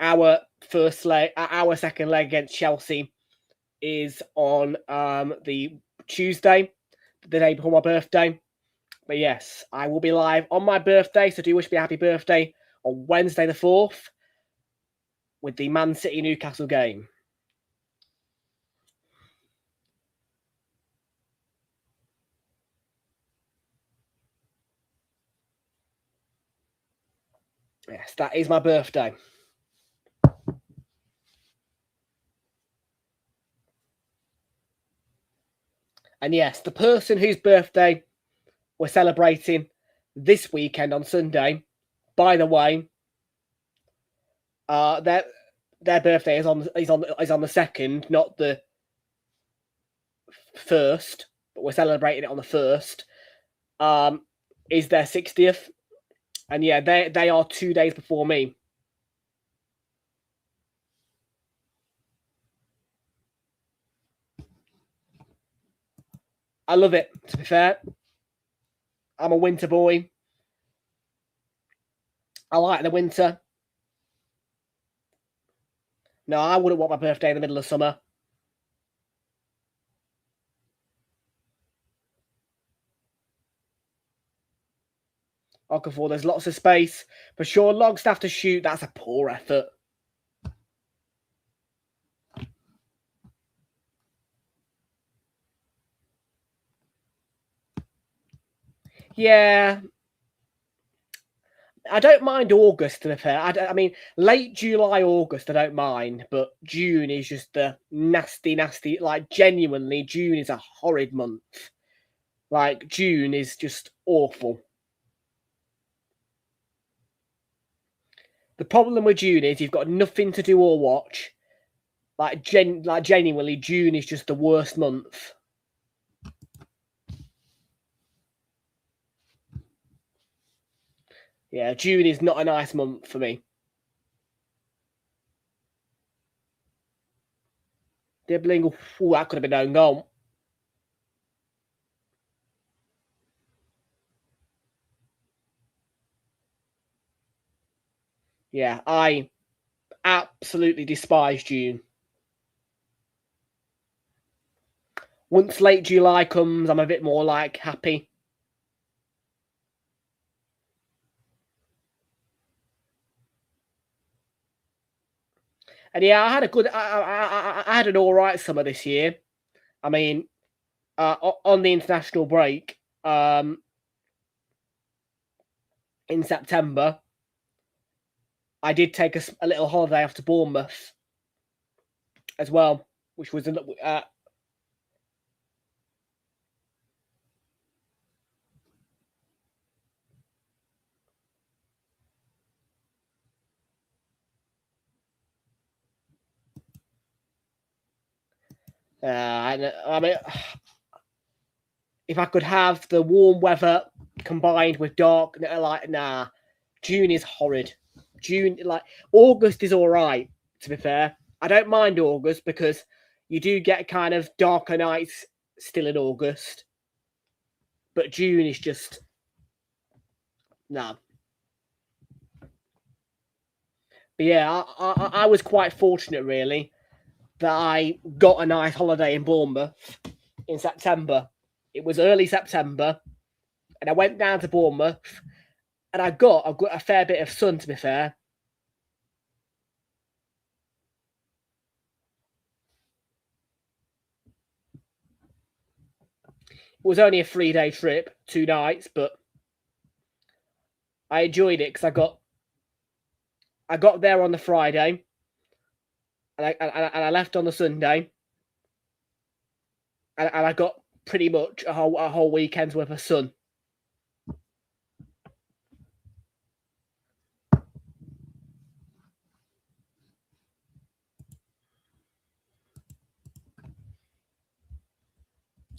Our second leg against Chelsea is on the Tuesday, the day before my birthday. But yes, I will be live on my birthday, so do wish me a happy birthday on Wednesday the 4th with the Man City Newcastle game. Yes, that is my birthday. And yes, the person whose birthday we're celebrating this weekend on Sunday, by the way, their birthday is on the 2nd, not the 1st, but we're celebrating it on the 1st. Is their 60th, and yeah, they are 2 days before me. I love it, to be fair. I'm a winter boy. I like the winter. No, I wouldn't want my birthday in the middle of summer. Okafor, there's lots of space. For sure, Longstaff to shoot, that's a poor effort. Yeah. I don't mind August, to be fair. I mean, late July, August, I don't mind. But June is just the nasty, nasty. Like, genuinely, June is a horrid month. Like, June is just awful. The problem with June is you've got nothing to do or watch. Like genuinely, June is just the worst month. Yeah, June is not a nice month for me. Dibbling, ooh, that could have been own goal. Yeah, I absolutely despise June. Once late July comes, I'm a bit more like happy. And yeah, I had an all right summer this year. I mean, on the international break, in September, I did take a little holiday off to Bournemouth as well, which was I mean, if I could have the warm weather combined with dark, like, nah, June is horrid. June, like, August is all right, to be fair. I don't mind August because you do get kind of darker nights still in August. But June is just, nah. But yeah, I was quite fortunate, really, that I got a nice holiday in Bournemouth in September. It was early September, and I went down to Bournemouth, and I got a fair bit of sun, to be fair. It was only a 3-day trip, 2 nights, but I enjoyed it because I got there on the Friday, and I left on the Sunday, and I got pretty much a whole weekend's worth of sun.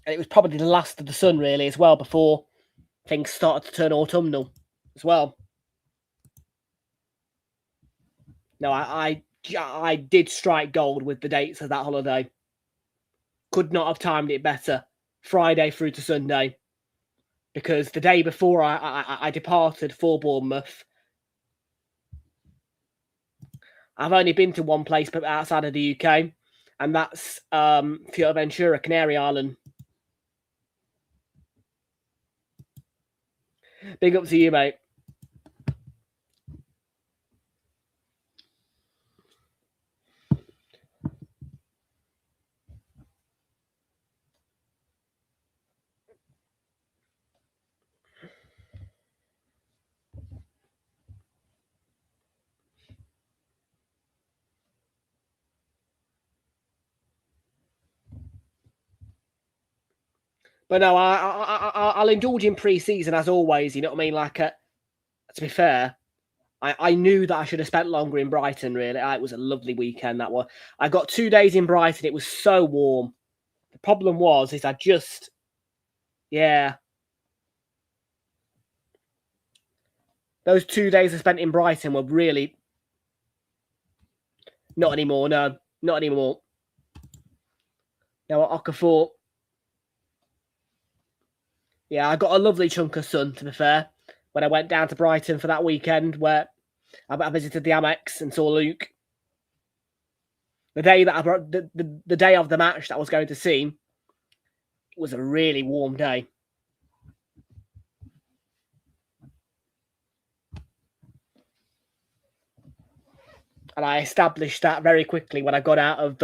And it was probably the last of the sun, really, as well, before things started to turn autumnal as well. No, I did strike gold with the dates of that holiday. Could not have timed it better. Friday through to Sunday. Because the day before I departed for Bournemouth, I've only been to one place outside of the UK, and that's Fuerteventura, Canary Island. Big up to you, mate. But no, I'll indulge in pre-season as always. You know what I mean? Like, to be fair, I knew that I should have spent longer in Brighton, really. It was a lovely weekend, that one. I got 2 days in Brighton. It was so warm. The problem was, I just... Yeah. Those 2 days I spent in Brighton were really... Not anymore, no. Not anymore. Now, Okafor... Yeah, I got a lovely chunk of sun, to be fair, when I went down to Brighton for that weekend where I visited the Amex and saw Luke. The day that the day of the match that I was going to see was a really warm day. And I established that very quickly when I got out of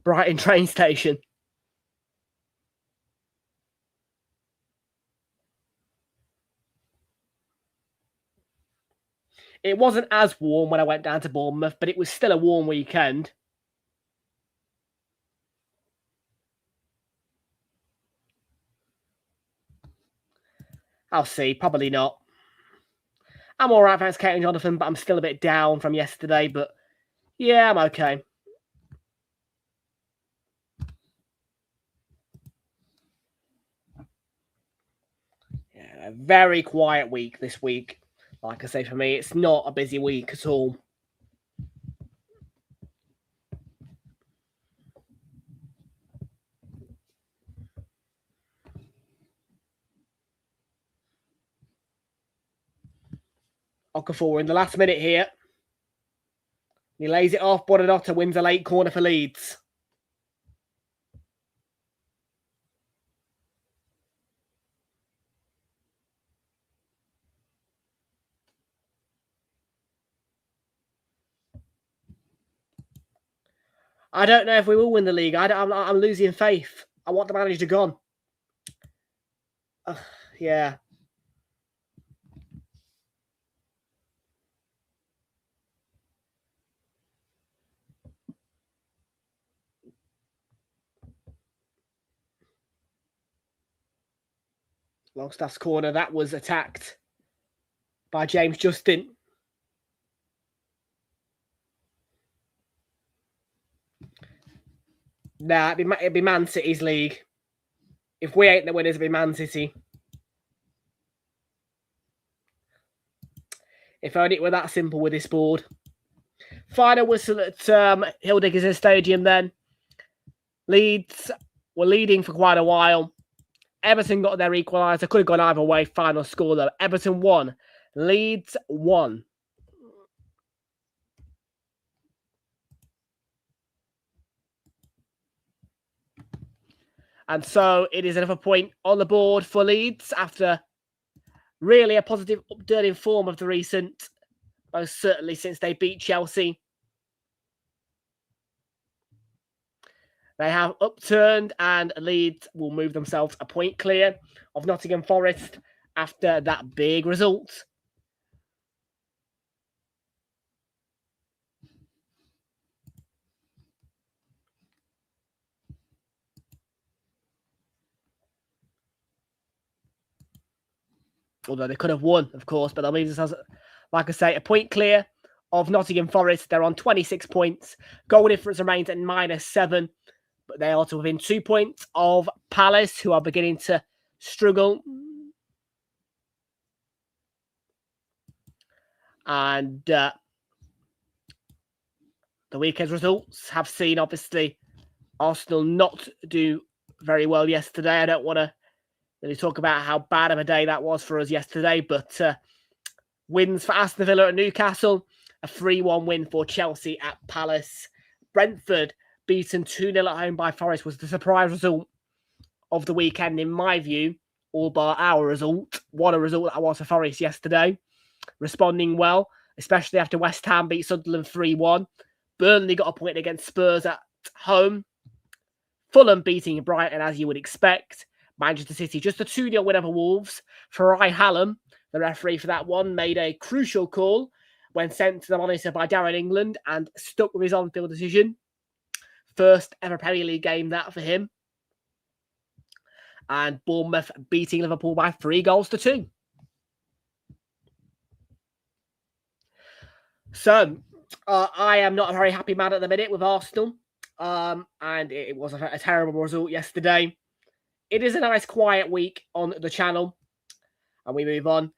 Brighton train station. It wasn't as warm when I went down to Bournemouth, but it was still a warm weekend. I'll see. Probably not. I'm all right, thanks, Kate and Jonathan, but I'm still a bit down from yesterday. But yeah, I'm okay. Yeah, a very quiet week this week. Like I say, for me, it's not a busy week at all. Okafor in the last minute here. He lays it off. Buonanotte wins a late corner for Leeds. I don't know if we will win the league. I'm losing faith. I want the manager gone. Yeah. Longstaff's corner, that was attacked by James Justin. Nah, it'd be Man City's league. If we ain't the winners, it'd be Man City. If only it were that simple with this board. Final whistle at Hildegger's Stadium then. Leeds were leading for quite a while. Everton got their equaliser. Could have gone either way. Final score, though. Everton 1. Leeds 1. And so it is another point on the board for Leeds after really a positive upturn in form of the recent, most certainly since they beat Chelsea. They have upturned and Leeds will move themselves a point clear of Nottingham Forest after that big result. Although they could have won, of course, but that leaves us, like I say, a point clear of Nottingham Forest. They're on 26 points. Goal difference remains at -7, but they are also within 2 points of Palace, who are beginning to struggle. And the weekend's results have seen, obviously, Arsenal not do very well yesterday. I don't want to really talk about how bad of a day that was for us yesterday, but wins for Aston Villa at Newcastle, a 3-1 win for Chelsea at Palace. Brentford beaten 2-0 at home by Forest was the surprise result of the weekend, in my view, all bar our result. What a result that was for Forest yesterday. Responding well, especially after West Ham beat Sunderland 3-1. Burnley got a point against Spurs at home. Fulham beating Brighton, as you would expect. Manchester City, just a 2-0 win over Wolves. Farai Hallam, the referee for that one, made a crucial call when sent to the monitor by Darren England and stuck with his on-field decision. First ever Premier League game, that for him. And Bournemouth beating Liverpool by 3-2. So, I am not a very happy man at the minute with Arsenal. And it was a terrible result yesterday. It is a nice quiet week on the channel. And we move on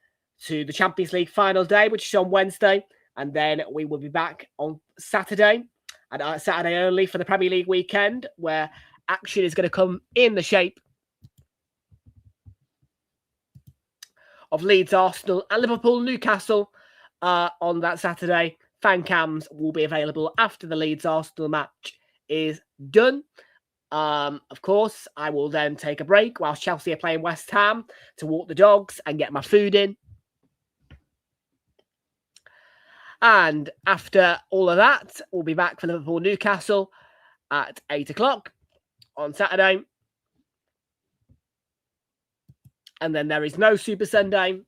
to the Champions League final day, which is on Wednesday. And then we will be back on Saturday. And Saturday only for the Premier League weekend, where action is going to come in the shape of Leeds, Arsenal, and Liverpool, Newcastle on that Saturday. Fan cams will be available after the Leeds Arsenal match is done. Of course, I will then take a break whilst Chelsea are playing West Ham to walk the dogs and get my food in. And after all of that, we'll be back for Liverpool, Newcastle at 8 o'clock on Saturday. And then there is no Super Sunday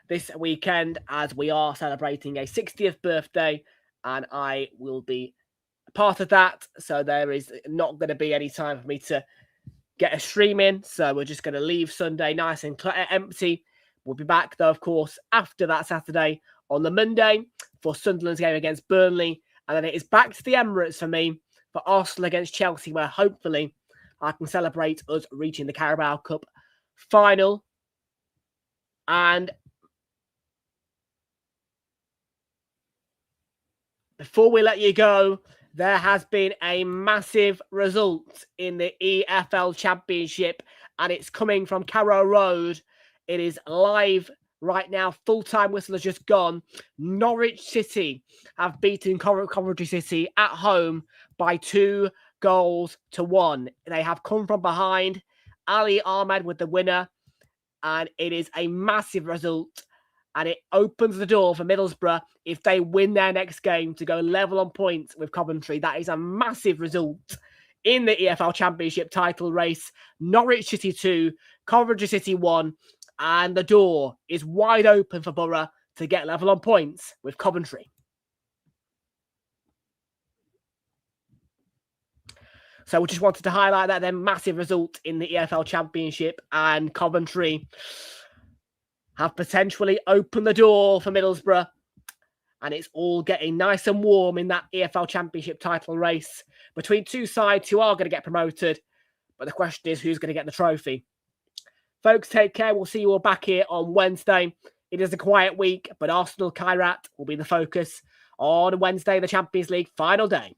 this weekend as we are celebrating a 60th birthday and I will be part of that. So there is not going to be any time for me to get a stream in. So we're just going to leave Sunday nice and empty. We'll be back though, of course, after that Saturday on the Monday for Sunderland's game against Burnley. And then it is back to the Emirates for me for Arsenal against Chelsea, where hopefully I can celebrate us reaching the Carabao Cup final. And before we let you go, there has been a massive result in the EFL Championship, and it's coming from Carrow Road. It is live right now. Full-time whistle has just gone. Norwich City have beaten Coventry City at home by 2-1. They have come from behind. Ali Ahmed with the winner, and it is a massive result. And it opens the door for Middlesbrough if they win their next game to go level on points with Coventry. That is a massive result in the EFL Championship title race. Norwich City 2, Coventry City 1. And the door is wide open for Borough to get level on points with Coventry. So we just wanted to highlight that then massive result in the EFL Championship, and Coventry have potentially opened the door for Middlesbrough, and it's all getting nice and warm in that EFL Championship title race between two sides who are going to get promoted, but the question is who's going to get the trophy. Folks, take care. We'll see you all back here on Wednesday. It is a quiet week, but Arsenal Kairat will be the focus on Wednesday, the Champions League final day.